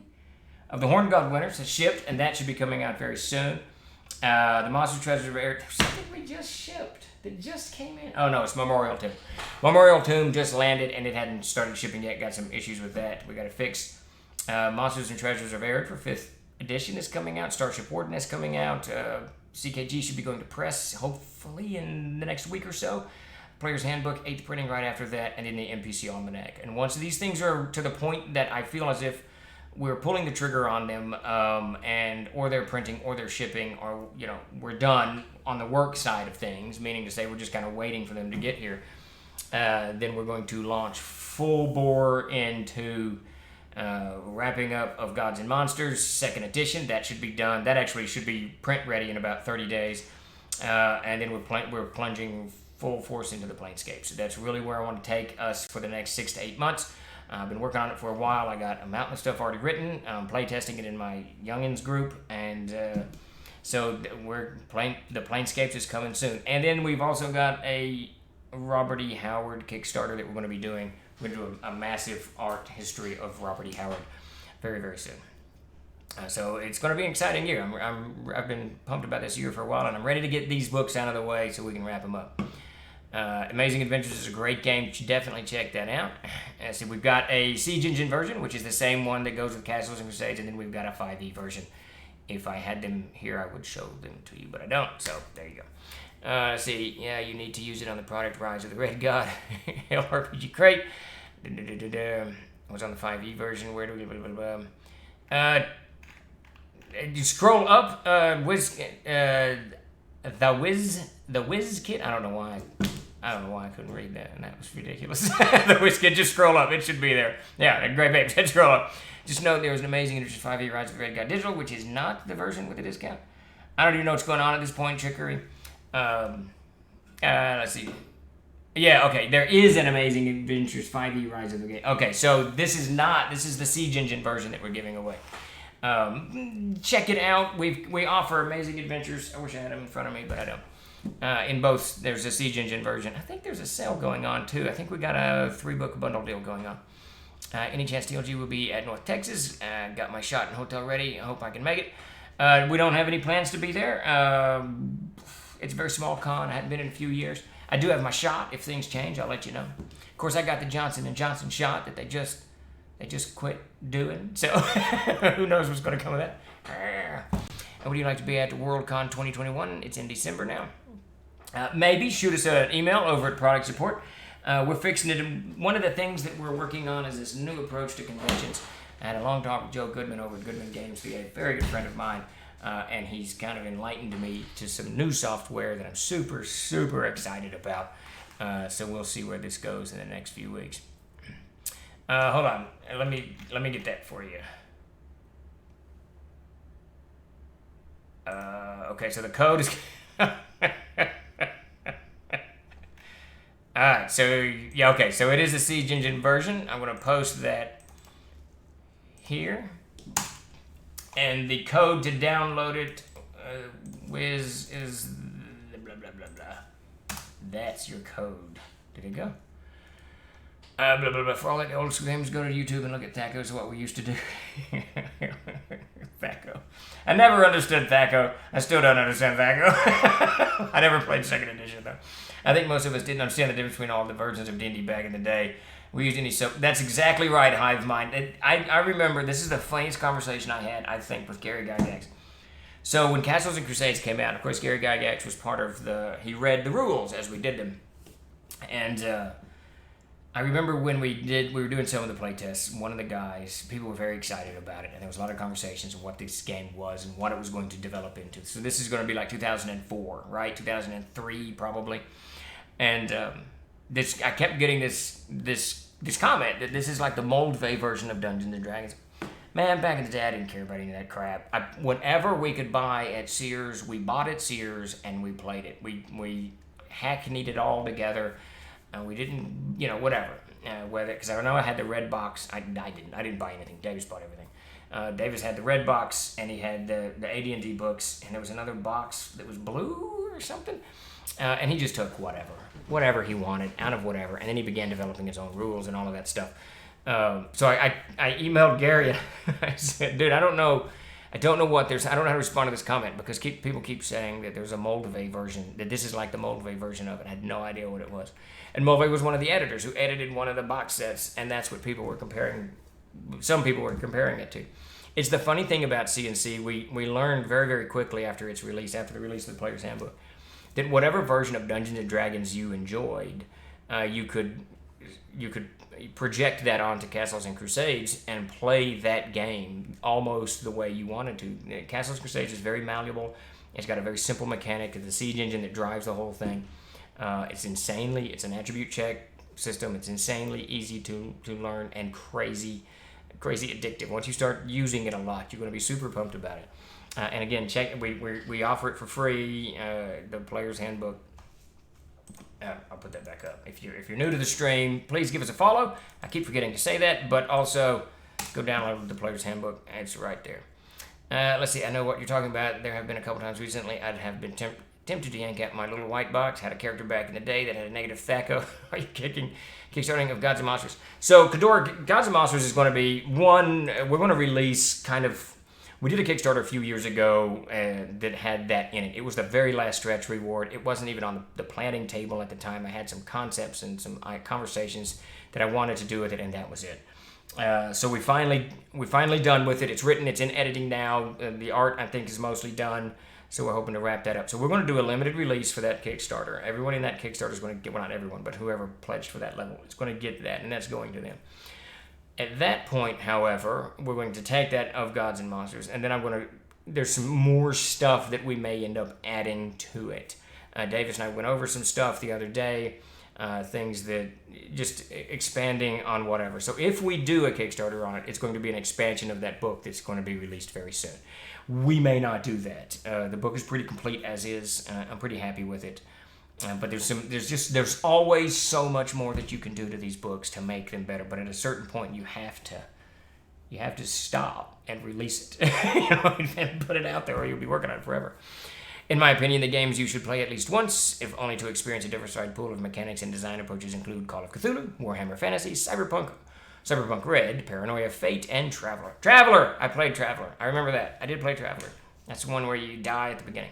Of the Horn God winners has shipped, and that should be coming out very soon. The Monster Treasures of Air. There's something we just shipped that just came in. Oh no, it's Memorial Tomb. Memorial Tomb just landed, and it hadn't started shipping yet. Got some issues with that. We got it fixed. Monsters and Treasures of Air for 5th edition is coming out. Starship Warden is coming out. CKG should be going to press, hopefully, in the next week or so. Player's Handbook, 8th printing right after that, and then the NPC Almanac. And once these things are to the point that I feel as if we're pulling the trigger on them, or they're printing, or they're shipping, or we're done on the work side of things, meaning to say we're just kind of waiting for them to get here. Then we're going to launch full bore into wrapping up of Gods and Monsters 2nd edition. That should be done. That actually should be print ready in about 30 days, and then we're plunging full force into the Planescape. So that's really where I want to take us for the next 6 to 8 months. I've been working on it for a while. I got a mountain of stuff already written. I'm play testing it in my youngins group, and so we're playing. The Planescapes is coming soon, and then we've also got a Robert E. Howard Kickstarter that we're going to be doing. We're going to do a massive art history of Robert E. Howard very, very soon. So it's going to be an exciting year. I've been pumped about this year for a while, and I'm ready to get these books out of the way so we can wrap them up. Amazing Adventures is a great game. You should definitely check that out. So we've got a Siege Engine version, which is the same one that goes with Castles and Crusades, and then we've got a 5e version. If I had them here, I would show them to you, but I don't. So there you go. See, yeah, you need to use it on the product Rise of the Red God RPG crate. I was on the 5e version. Where do we? You scroll up. The Whiz Kit. I don't know why I couldn't read that, and that was ridiculous. The Whiz Kit. Just scroll up. It should be there. Yeah, great babes. Just scroll up. Just note there was an amazing Adventures 5e Rise of the Red God digital, which is not the version with a discount. I don't even know what's going on at this point. Trickery. Let's see. Yeah, okay. There is an Amazing Adventures 5e Rise of the Game. Okay, so this is the Siege Engine version that we're giving away. Check it out. We offer Amazing Adventures. I wish I had them in front of me, but I don't. In both, there's a Siege Engine version. I think there's a sale going on too. I think we got a 3-book bundle deal going on. Any chance TLG will be at North Texas? Got my shot and hotel ready. I hope I can make it. We don't have any plans to be there. It's a very small con. I hadn't been in a few years. I do have my shot. If things change, I'll let you know. Of course, I got the Johnson & Johnson shot that they just quit doing. So who knows what's going to come of that. And would you like to be at the Worldcon 2021? It's in December now. Maybe shoot us an email over at Product Support. We're fixing it. One of the things that we're working on is this new approach to conventions. I had a long talk with Joe Goodman over at Goodman Games, a very good friend of mine. And he's kind of enlightened me to some new software that I'm super, super excited about. So we'll see where this goes in the next few weeks. Hold on. Let me get that for you. Okay, so the code is... Alright, so... Yeah, okay, so it is the Siege Engine version. I'm going to post that here. And the code to download it is blah, blah, blah, blah. That's your code. Did it go? Blah, blah, blah. For all that old school games, go to YouTube and look at Thaco. Is what we used to do. Thaco. I never understood Thaco. I still don't understand Thaco. I never played 2nd edition, though. I think most of us didn't understand the difference between all the versions of D&D back in the day. We used any soap. That's exactly right, Hive Mind. I remember, this is the funniest conversation I had, I think, with Gary Gygax. So when Castles and Crusades came out, of course, Gary Gygax was part of he read the rules as we did them. And I remember when we were doing some of the playtests, one of the guys, people were very excited about it, and there was a lot of conversations of what this game was and what it was going to develop into. So this is going to be like 2004, right? 2003, probably. And I kept getting this this comment that this is like the Moldvay version of Dungeons and Dragons. Man, back in the day, I didn't care about any of that crap. Whatever we could buy at Sears, we bought at Sears and we played it. We hackneyed it all together. We didn't, whatever. Whether because I know I had the red box. I didn't. I didn't buy anything. Davis bought everything. Davis had the red box and he had the AD&D books, and there was another box that was blue or something. And he just took whatever he wanted out of whatever, and then he began developing his own rules and all of that stuff. So I emailed Gary. I said, dude, I don't know what I don't know how to respond to this comment, because people keep saying that there's a Moldvay version, that this is like the Moldvay version of it. I had no idea what it was. And Moldvay was one of the editors who edited one of the box sets, and that's what people were comparing. Some people were comparing it to. It's the funny thing about C&C. We learned very, very quickly after its release, after the release of the Player's Handbook, that whatever version of Dungeons and Dragons you enjoyed, you could project that onto Castles and Crusades and play that game almost the way you wanted to. Castles and Crusades is very malleable. It's got a very simple mechanic, the siege engine that drives the whole thing. It's an attribute check system. It's insanely easy to learn and crazy addictive. Once you start using it a lot, you're going to be super pumped about it. And again, we offer it for free. The Player's Handbook. I'll put that back up. If you're new to the stream, please give us a follow. I keep forgetting to say that, but also go download the Player's Handbook. It's right there. Let's see. I know what you're talking about. There have been a couple times recently I'd have been tempted to yank out my little white box. Had a character back in the day that had a negative THAC0. Are you kickstarting of Gods and Monsters? So Khador, Gods and Monsters is going to be one. We're going to release kind of. We did a Kickstarter a few years ago that had that in it. It was the very last stretch reward. It wasn't even on the planning table at the time. I had some concepts and some conversations that I wanted to do with it, and that was it. So we finally done with it. It's written. It's in editing now. The art, I think, is mostly done. So we're hoping to wrap that up. So we're going to do a limited release for that Kickstarter. Everyone in that Kickstarter is going to get, well, not everyone, but whoever pledged for that level is going to get that, and that's going to them. At that point, however, we're going to take that of Gods and Monsters, and then there's some more stuff that we may end up adding to it. Davis and I went over some stuff the other day, things that just expanding on whatever. So if we do a Kickstarter on it, it's going to be an expansion of that book that's going to be released very soon. We may not do that. The book is pretty complete as is. I'm pretty happy with it. But there's always so much more that you can do to these books to make them better. But at a certain point, you have to stop and release it, and put it out there, or you'll be working on it forever. In my opinion, the games you should play at least once, if only to experience a diversified pool of mechanics and design approaches, include Call of Cthulhu, Warhammer Fantasy, Cyberpunk Red, Paranoia, Fate, and Traveler. Traveler! I played Traveler. I remember that. I did play Traveler. That's the one where you die at the beginning.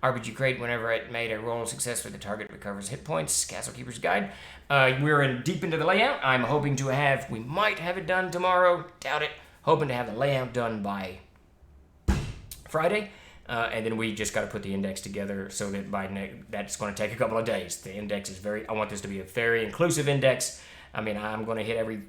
RPG Crate, whenever it made a roll successfully, the target recovers hit points. Castle Keeper's Guide. We're deep into the layout. I'm hoping to we might have it done tomorrow. Doubt it. Hoping to have the layout done by Friday. And then we just got to put the index together so that that's going to take a couple of days. The index is I want this to be a very inclusive index. I mean, I'm going to hit every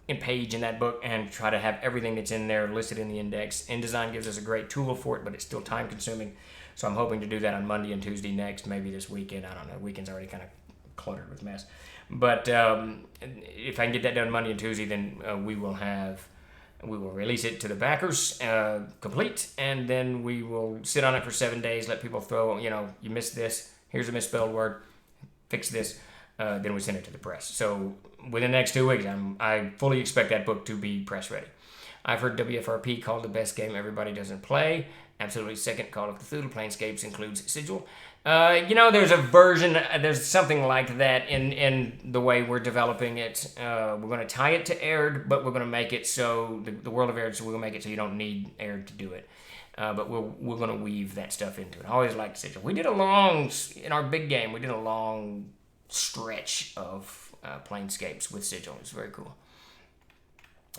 page in that book and try to have everything that's in there listed in the index. InDesign gives us a great tool for it, but it's still time consuming. So I'm hoping to do that on Monday and Tuesday next, maybe this weekend. I don't know. Weekend's already kind of cluttered with mess. But if I can get that done Monday and Tuesday, then we will release it to the backers complete, and then we will sit on it for 7 days, let people throw, you missed this, here's a misspelled word, fix this, then we send it to the press. So within the next 2 weeks, I fully expect that book to be press ready. I've heard WFRP called the best game everybody doesn't play. Absolutely second. Call of Cthulhu Planescapes includes Sigil. There's a version, there's something like that in the way we're developing it. We're going to tie it to Aird, but we're going to make it so, the world of Aird, so we're going to make it so you don't need Aird to do it. But we're going to weave that stuff into it. I always liked Sigil. In our big game, we did a long stretch of Planescapes with Sigil. It was very cool.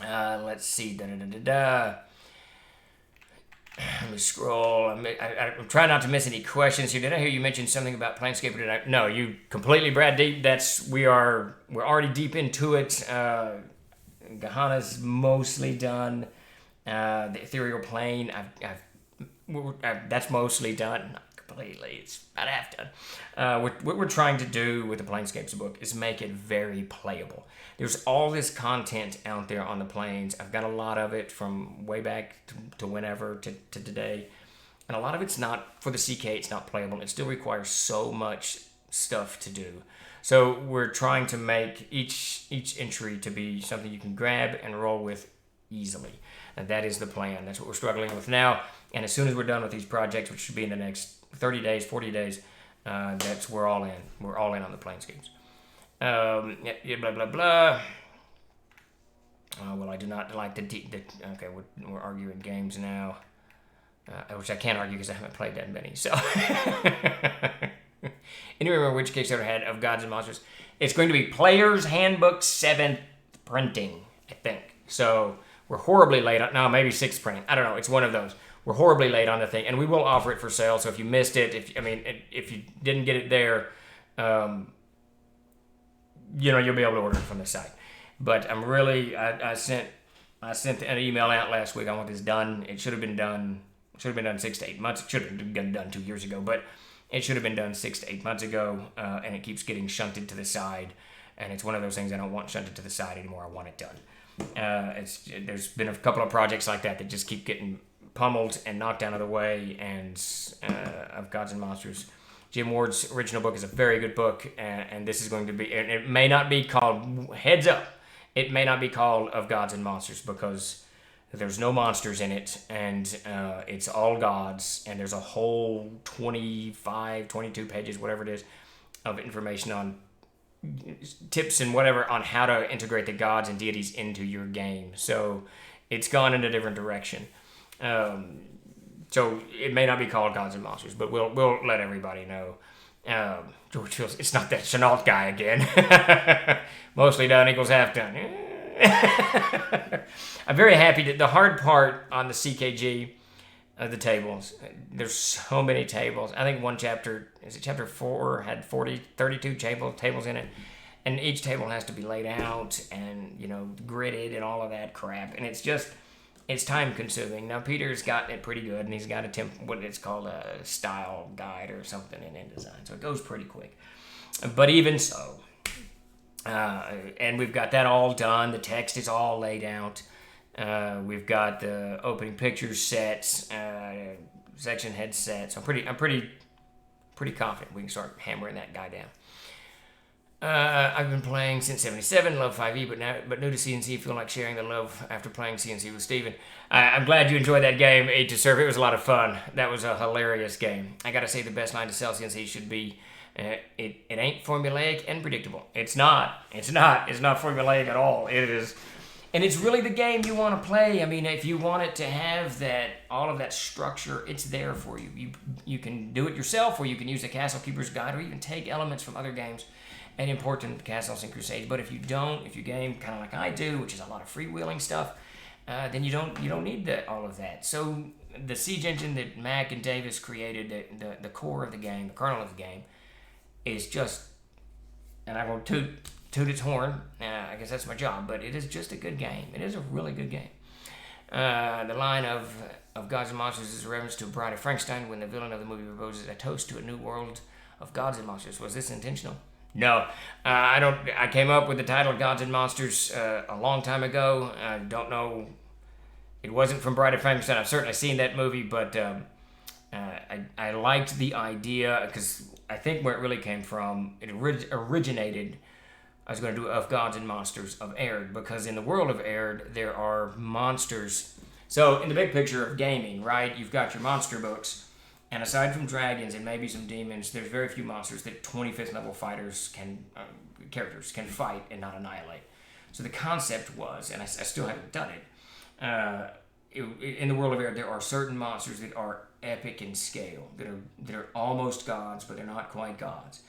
Let's see. Let me scroll. I'm trying not to miss any questions here. Did I hear you mention something about Planescape? Or did I? No, you completely, Brad. Deep. We're already deep into it. Gahana's mostly done. The Ethereal Plane, that's mostly done. Not completely. It's about half done. What we're trying to do with the Planescapes book is make it very playable. There's all this content out there on the planes. I've got a lot of it from way back to whenever to today. And a lot of it's not, for the CK, it's not playable. It still requires so much stuff to do. So we're trying to make each entry to be something you can grab and roll with easily. And that is the plan. That's what we're struggling with now. And as soon as we're done with these projects, which should be in the next 30 days, 40 days, we're all in. We're all in on the Planescapes. Blah, blah, blah. Well, I do not like okay, we're arguing games now. Which I can't argue because I haven't played that many. So, any remember which Kickstarter had of Gods and Monsters? It's going to be Player's Handbook 7th printing, I think. So we're horribly late on. No, maybe 6th printing. I don't know. It's one of those. We're horribly late on the thing, and we will offer it for sale. So if you missed it, if you didn't get it there, you'll be able to order it from the site. But I'm really. I sent an email out last week. I want this done. It should have been done. Should have been done 6 to 8 months. It should have been done 2 years ago, but it should have been done 6 to 8 months ago, and it keeps getting shunted to the side. And it's one of those things I don't want shunted to the side anymore. I want it done. There's been a couple of projects like that just keep getting pummeled and knocked out of the way. And of Gods and Monsters, Jim Ward's original book is a very good book, and this is going to be. And it may not be called. Heads up, it may not be called Of Gods and Monsters because there's no monsters in it, and it's all gods, and there's a whole 25, 22 pages, whatever it is, of information on tips and whatever on how to integrate the gods and deities into your game. So it's gone in a different direction. So it may not be called Gods and Monsters, but we'll let everybody know. George feels it's not that Chenault guy again. Mostly done equals half done. I'm very happy that the hard part on the CKG, the tables, there's so many tables. I think one chapter, is it chapter 4, had 32 tables in it. And each table has to be laid out and, gridded and all of that crap. And it's time consuming. Now, Peter's got it pretty good, and he's got what it's called a style guide or something in InDesign. So it goes pretty quick. But even so, and we've got that all done. The text is all laid out. We've got the opening pictures sets, section head sets. So I'm pretty confident we can start hammering that guy down. I've been playing since '77, love 5e, but new to CNC. Feel like sharing the love after playing CNC with Stephen. I'm glad you enjoyed that game. 8 to Serve. It was a lot of fun. That was a hilarious game. I gotta say the best line to sell CNC should be. It ain't formulaic and predictable. It's not formulaic at all. It is, and it's really the game you want to play. I mean, if you want it to have all of that structure, it's there for you. You can do it yourself, or you can use the Castle Keeper's Guide, or even take elements from other games and import them to Castles and Crusades. But if you game kind of like I do, which is a lot of freewheeling stuff, then you don't need all of that. So the Siege engine that Mac and Davis created, the core of the game, the kernel of the game, is just, and I won't toot its horn, I guess that's my job, but it is just a good game. It is a really good game. The line of Gods and Monsters is a reference to Bride of Frankenstein when the villain of the movie proposes a toast to a new world of Gods and Monsters. Was this intentional? No. I came up with the title Gods and Monsters a long time ago. I don't know. It wasn't from Bride of Frankenstein. I've certainly seen that movie, but I liked the idea because I think where it really came from, it originated, I was going to do Of Gods and Monsters of Aird, because in the world of Aird, there are monsters. So in the big picture of gaming, right, you've got your monster books, and aside from dragons and maybe some demons, there's very few monsters that 25th level characters can fight and not annihilate. So the concept was, and I still haven't done it, in the world of Aird, there are certain monsters that are epic in scale, that are almost gods, but they're not quite gods.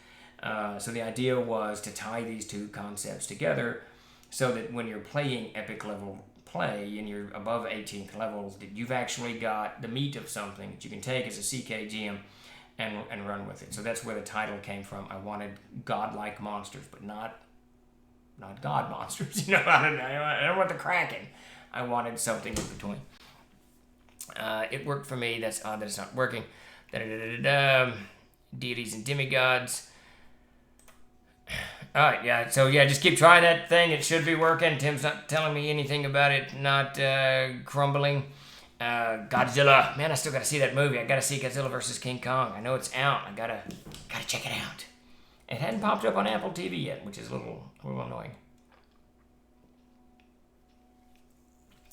So the idea was to tie these two concepts together so that when you're playing epic level play and you're above 18th levels, that you've actually got the meat of something that you can take as a CKGM and run with it. So that's where the title came from. I wanted godlike monsters, but not god monsters. I don't want the Kraken. I wanted something in between. It worked for me. That's odd that it's not working. Deities and demigods. Alright, yeah, so yeah, just keep trying that thing. It should be working. Tim's not telling me anything about it not crumbling. Godzilla. Man, I still gotta see that movie. I gotta see Godzilla vs. King Kong. I know it's out. I gotta check it out. It hadn't popped up on Apple TV yet, which is a little annoying.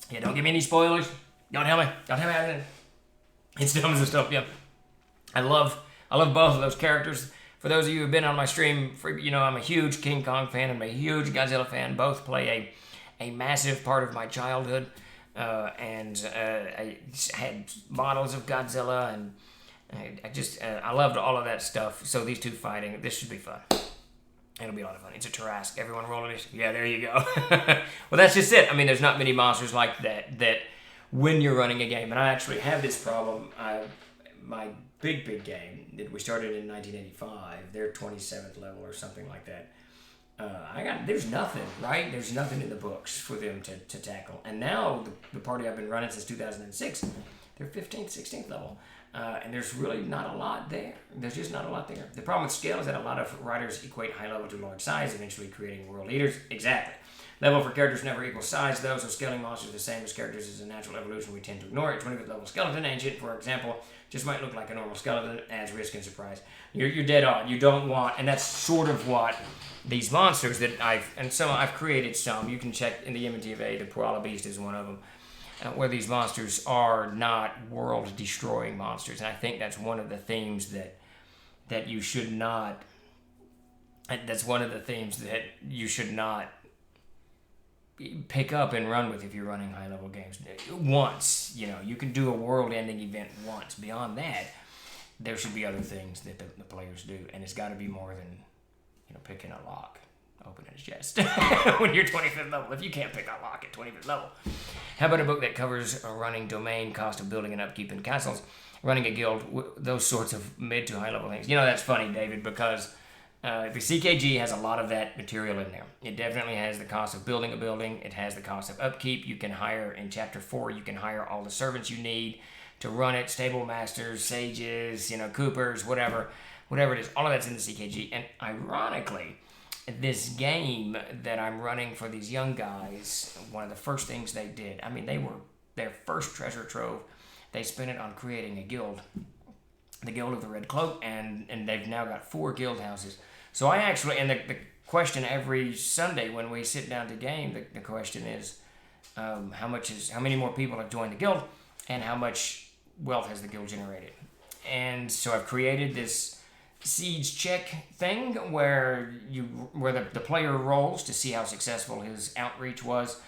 Yeah, don't give me any spoilers. Don't tell me. It's dumb as stuff, yeah. I love both of those characters. For those of you who've been on my stream, I'm a huge King Kong fan and I'm a huge Godzilla fan. Both play a massive part of my childhood. I had models of Godzilla and I loved all of that stuff. So these two fighting, this should be fun. It'll be a lot of fun. It's a Tarrasque. Everyone rolling it. Yeah, there you go. Well, that's just it. I mean, there's not many monsters like that when you're running a game. And I actually have this problem. My big game that we started in 1985, they're 27th level or something like that. There's nothing, right? There's nothing in the books for them to tackle. And now the party I've been running since 2006, they're 15th, 16th level. And there's really not a lot there. There's just not a lot there. The problem with scale is that a lot of writers equate high level to large size, eventually creating world leaders. Exactly. Level for characters never equals size, though, so scaling monsters the same as characters is a natural evolution we tend to ignore. A 25th level skeleton, ancient, for example, just might look like a normal skeleton, adds risk and surprise. You're dead on. You don't want, and that's sort of what these monsters that I've created some. You can check in the inventory of A, the Koala Beast is one of them. Where these monsters are not world-destroying monsters. And I think that's one of the themes that you should not... That's one of the themes that you should not pick up and run with if you're running high-level games. Once, you can do a world-ending event once. Beyond that, there should be other things that the players do. And it's got to be more than, picking a lock. Open his chest when you're 25th level. If you can't pick a lock at 25th level. How about a book that covers running domain, cost of building and upkeep in castles, running a guild, those sorts of mid to high level things? That's funny, David, because the CKG has a lot of that material in there. It definitely has the cost of building a building. It has the cost of upkeep. You can hire, in Chapter 4, you can hire all the servants you need to run it, stable masters, sages, coopers, whatever it is. All of that's in the CKG. And ironically, this game that I'm running for these young guys, one of the first things they did, they were their first treasure trove. They spent it on creating a guild, the Guild of the Red Cloak, and they've now got 4 guild houses. So I actually, and the question every Sunday when we sit down to game, the question is, how many more people have joined the guild, and how much wealth has the guild generated? And so I've created this siege check thing where the player rolls to see how successful his outreach was,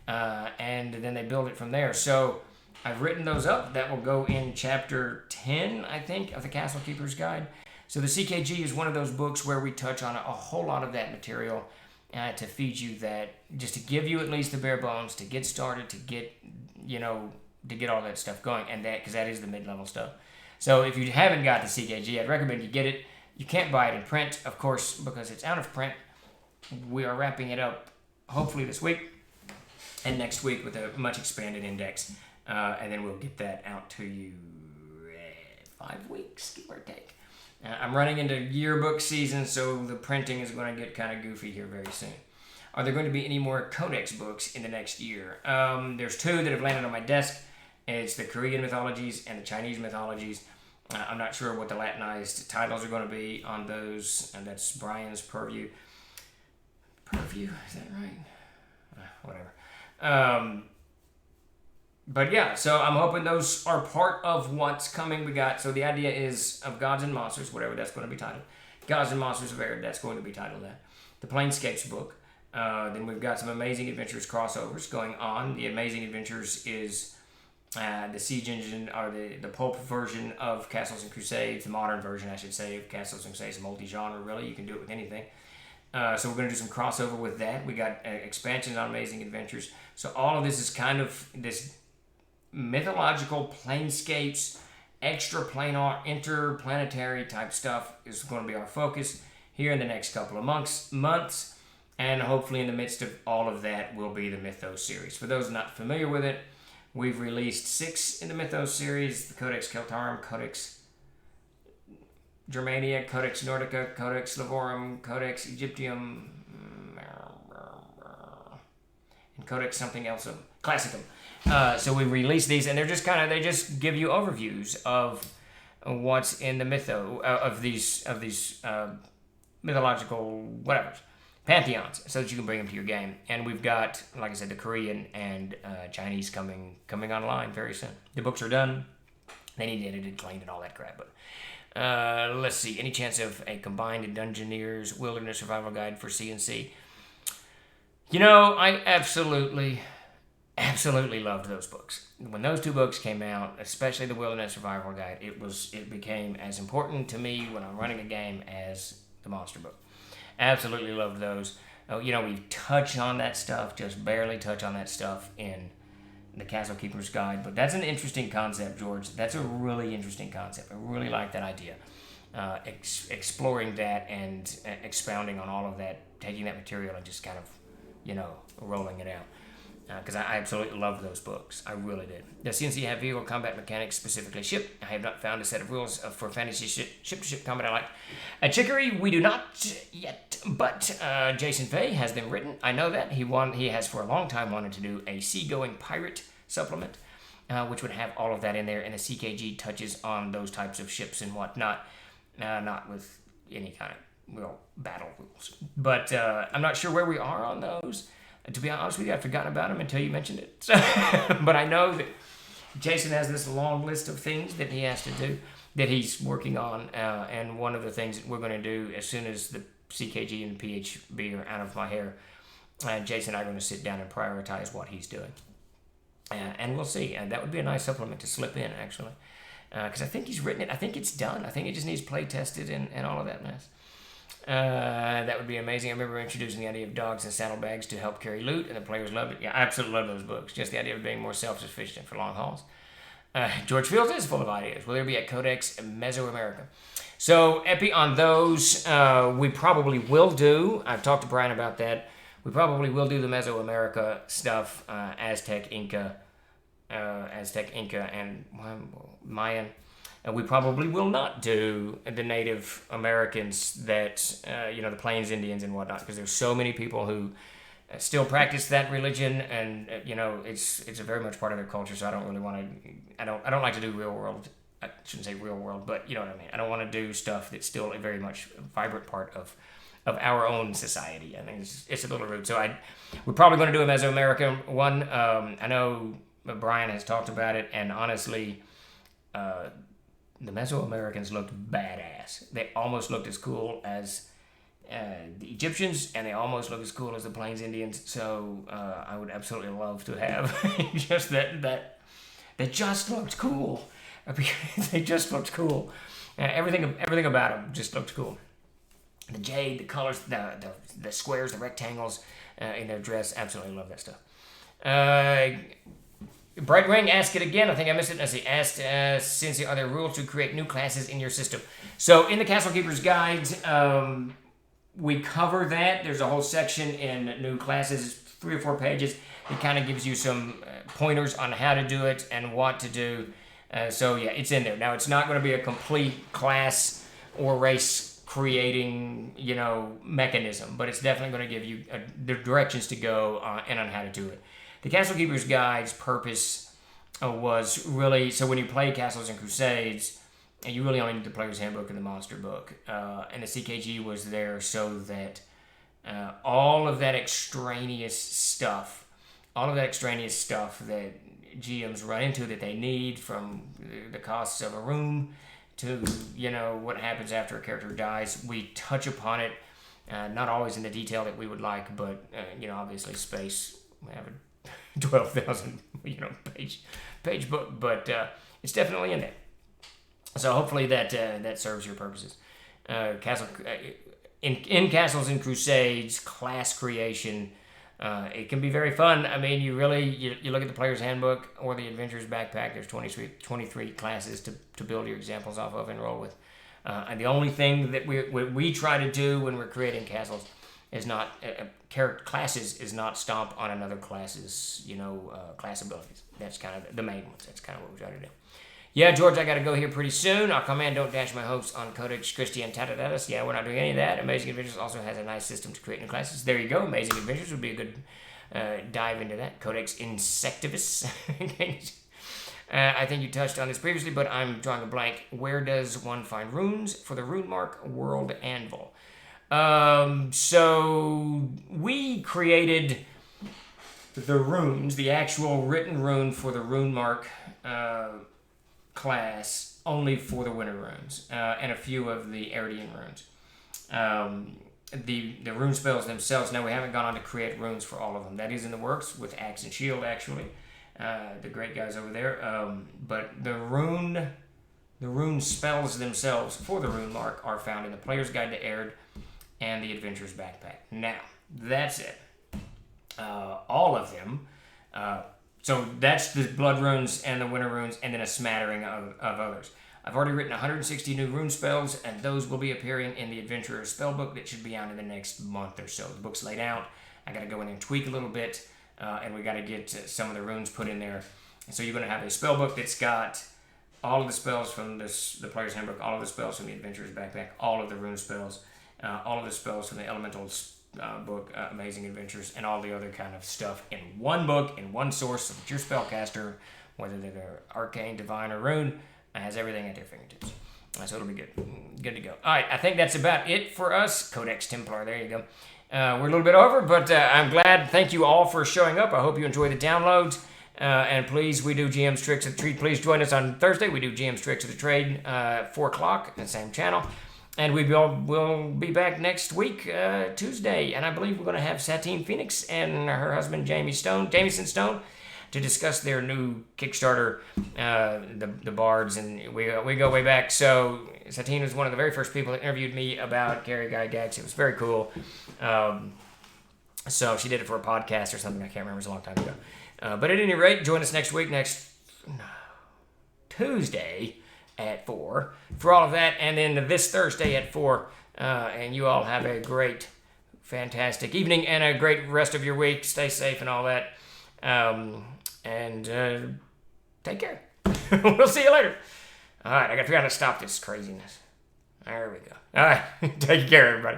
and then they build it from there. So I've written those up. That will go in chapter 10, I think, of the Castle Keeper's Guide. So the CKG is one of those books where we touch on a whole lot of that material to feed you that, just to give you at least the bare bones, to get started, to get all that stuff going, and because that is the mid-level stuff. So if you haven't got the CKG, I'd recommend you get it. You can't buy it in print, of course, because it's out of print. We are wrapping it up hopefully this week and next week with a much expanded index. And then we'll get that out to you 5 weeks, give or take. I'm running into yearbook season, so the printing is going to get kind of goofy here very soon. Are there going to be any more Codex books in the next year? There's 2 that have landed on my desk. It's the Korean mythologies and the Chinese mythologies. I'm not sure what the Latinized titles are going to be on those, and that's Brian's purview. Purview, is that right? Whatever. But yeah, so I'm hoping those are part of what's coming. So the idea is of Gods and Monsters, whatever that's going to be titled. Gods and Monsters of Air, that's going to be titled that. The Planescapes book. Then we've got some Amazing Adventures crossovers going on. The Amazing Adventures is the Siege Engine, or the pulp version of Castles and Crusades, the modern version, I should say, of Castles and Crusades, multi-genre, really. You can do it with anything. So we're going to do some crossover with that. We got expansions on Amazing Adventures. So all of this is kind of this mythological planescapes, extraplanar, interplanetary type stuff is going to be our focus here in the next couple of months. And hopefully in the midst of all of that will be the Mythos series. For those not familiar with it, we've released 6 in the Mythos series, the Codex Keltarum, Codex Germania, Codex Nordica, Codex Slavorum, Codex Egyptium, and Codex something else, Classicum. So we released these, and they're just they just give you overviews of what's in the of these mythological whatevers, pantheons, so that you can bring them to your game. And we've got, like I said, the Korean and Chinese coming online very soon. The books are done. They need edited, cleaned, and all that crap. But let's see. Any chance of a combined Dungeoneers Wilderness Survival Guide for CNC? You know, I absolutely loved those books. When those two books came out, especially the Wilderness Survival Guide, it became as important to me when I'm running a game as the monster book. Absolutely loved those. You know, we touch on that stuff, just barely touch on that stuff in the Castle Keeper's Guide, but that's an interesting concept, George. That's a really interesting concept. I really like that idea. Exploring that and expounding on all of that, taking that material and just kind of, you know, rolling it out. Because I absolutely love those books. I really did. Does CNC have vehicle combat mechanics, specifically ship? I have not found a set of rules for fantasy ship-to-ship combat I like. At Chicory, we do not yet, but Jason Fay has them written. I know that. He has for a long time wanted to do a seagoing pirate supplement, which would have all of that in there, and the CKG touches on those types of ships and whatnot, not with any kind of real battle rules. But I'm not sure where we are on those. To be honest with you, I'd forgotten about him until you mentioned it. So, but I know that Jason has this long list of things that he has to do, that he's working on. And one of the things that we're going to do as soon as the CKG and PHB are out of my hair, Jason and I are going to sit down and prioritize what he's doing. And we'll see. And that would be a nice supplement to slip in, actually. Because I think he's written it. I think it's done. I think it just needs play tested and all of that mess. That would be amazing. I remember introducing the idea of dogs and saddlebags to help carry loot, and the players loved it. Yeah, I absolutely love those books. Just the idea of being more self-sufficient for long hauls. George Fields is full of ideas. Will there be a Codex Mesoamerica? So, Epi, on those, we probably will do. I've talked to Brian about that. We probably will do the Mesoamerica stuff, Aztec, Inca, and Mayan. And we probably will not do the Native Americans that, the Plains Indians and whatnot, because there's so many people who still practice that religion, and it's a very much part of their culture. So I don't really want to. I don't like to do real world. I shouldn't say real world, but you know what I mean. I don't want to do stuff that's still a very much vibrant part of our own society. I think it's a little rude. So we're probably going to do a Mesoamerican one. I know Brian has talked about it, and honestly, the Mesoamericans looked badass. They almost looked as cool as the Egyptians, and they almost look as cool as the Plains Indians. So I would absolutely love to have just that. They just looked cool. They just looked cool. Everything about them just looked cool. The jade, the colors, the squares, the rectangles in their dress. Absolutely love that stuff. Brightwing, ask it again. I think I missed it. As he asked, Cincy, are there rules to create new classes in your system? So in the Castle Keeper's Guide, we cover that. There's a whole section in new classes. It's 3 or 4 pages. It kind of gives you some pointers on how to do it and what to do. So yeah, it's in there. Now, it's not going to be a complete class or race creating, mechanism, but it's definitely going to give you the directions to go and on how to do it. The Castle Keeper's Guide's purpose was really, so when you play Castles and Crusades, you really only need the Player's Handbook and the Monster Book. And the CKG was there so that all of that extraneous stuff that GMs run into that they need, from the costs of a room to, what happens after a character dies, we touch upon it, not always in the detail that we would like, but, obviously space, we have a 12,000 page book, but it's definitely in there. So hopefully that serves your purposes. In Castles and Crusades, class creation, it can be very fun. I mean, you look at the Player's Handbook or the Adventurer's Backpack. There's 23 classes to build your examples off of and roll with. And the only thing that we try to do when we're creating castles is not classes is not stomp on another class's class abilities. That's kind of the main ones. That's kind of what we try to do. Yeah, George, I got to go here pretty soon. I'll come in. Don't dash my hopes on Codex Christi and 𝚃𝚘𝚕𝚔. Yeah, we're not doing any of that. Amazing Adventures also has a nice system to create new classes. There you go. Amazing Adventures would be a good dive into that. Codex Insectivus. I think you touched on this previously, but I'm drawing a blank. Where does one find runes for the Rune Mark World Anvil? So we created the runes, the actual written rune for the Rune Mark class, only for the Winter runes, and a few of the Eridian runes. The rune spells themselves, now we haven't gone on to create runes for all of them. That is in the works with Axe and Shield, actually. The great guys over there. But the rune spells themselves for the Rune Mark are found in the Player's Guide to Erd and the Adventurer's Backpack. Now, that's it. All of them. So that's the Blood runes and the Winter runes, and then a smattering of others. I've already written 160 new rune spells, and those will be appearing in the Adventurer's Spellbook that should be out in the next month or so. The book's laid out. I got to go in and tweak a little bit, and we got to get some of the runes put in there. And so you're going to have a spellbook that's got all of the spells from the Player's Handbook, all of the spells from the Adventurer's Backpack, all of the rune spells, all of the spells from the Elemental's book, Amazing Adventures, and all the other kind of stuff in one book, in one source, so that your spellcaster, whether they're arcane, divine, or rune, has everything at their fingertips. So it'll be good. Good to go. All right, I think that's about it for us. Codex Templar, there you go. We're a little bit over, but I'm glad. Thank you all for showing up. I hope you enjoy the downloads. And please, we do GM's Tricks of the Trade. Please join us on Thursday. We do GM's Tricks of the Trade, 4 o'clock, the same channel. And we'll be back next week, Tuesday. And I believe we're going to have Satine Phoenix and her husband, Jamison Stone, to discuss their new Kickstarter, the Bards. And we go way back. So Satine was one of the very first people that interviewed me about Gary Guy Gags. It was very cool. So she did it for a podcast or something. I can't remember. It was a long time ago. But at any rate, join us next week, Tuesday at 4 for all of that, and then this Thursday at 4. And you all have a great, fantastic evening and a great rest of your week. Stay safe and all that. And take care. We'll see you later. All right, I got to figure out how to stop this craziness. There we go. All right, take care, everybody.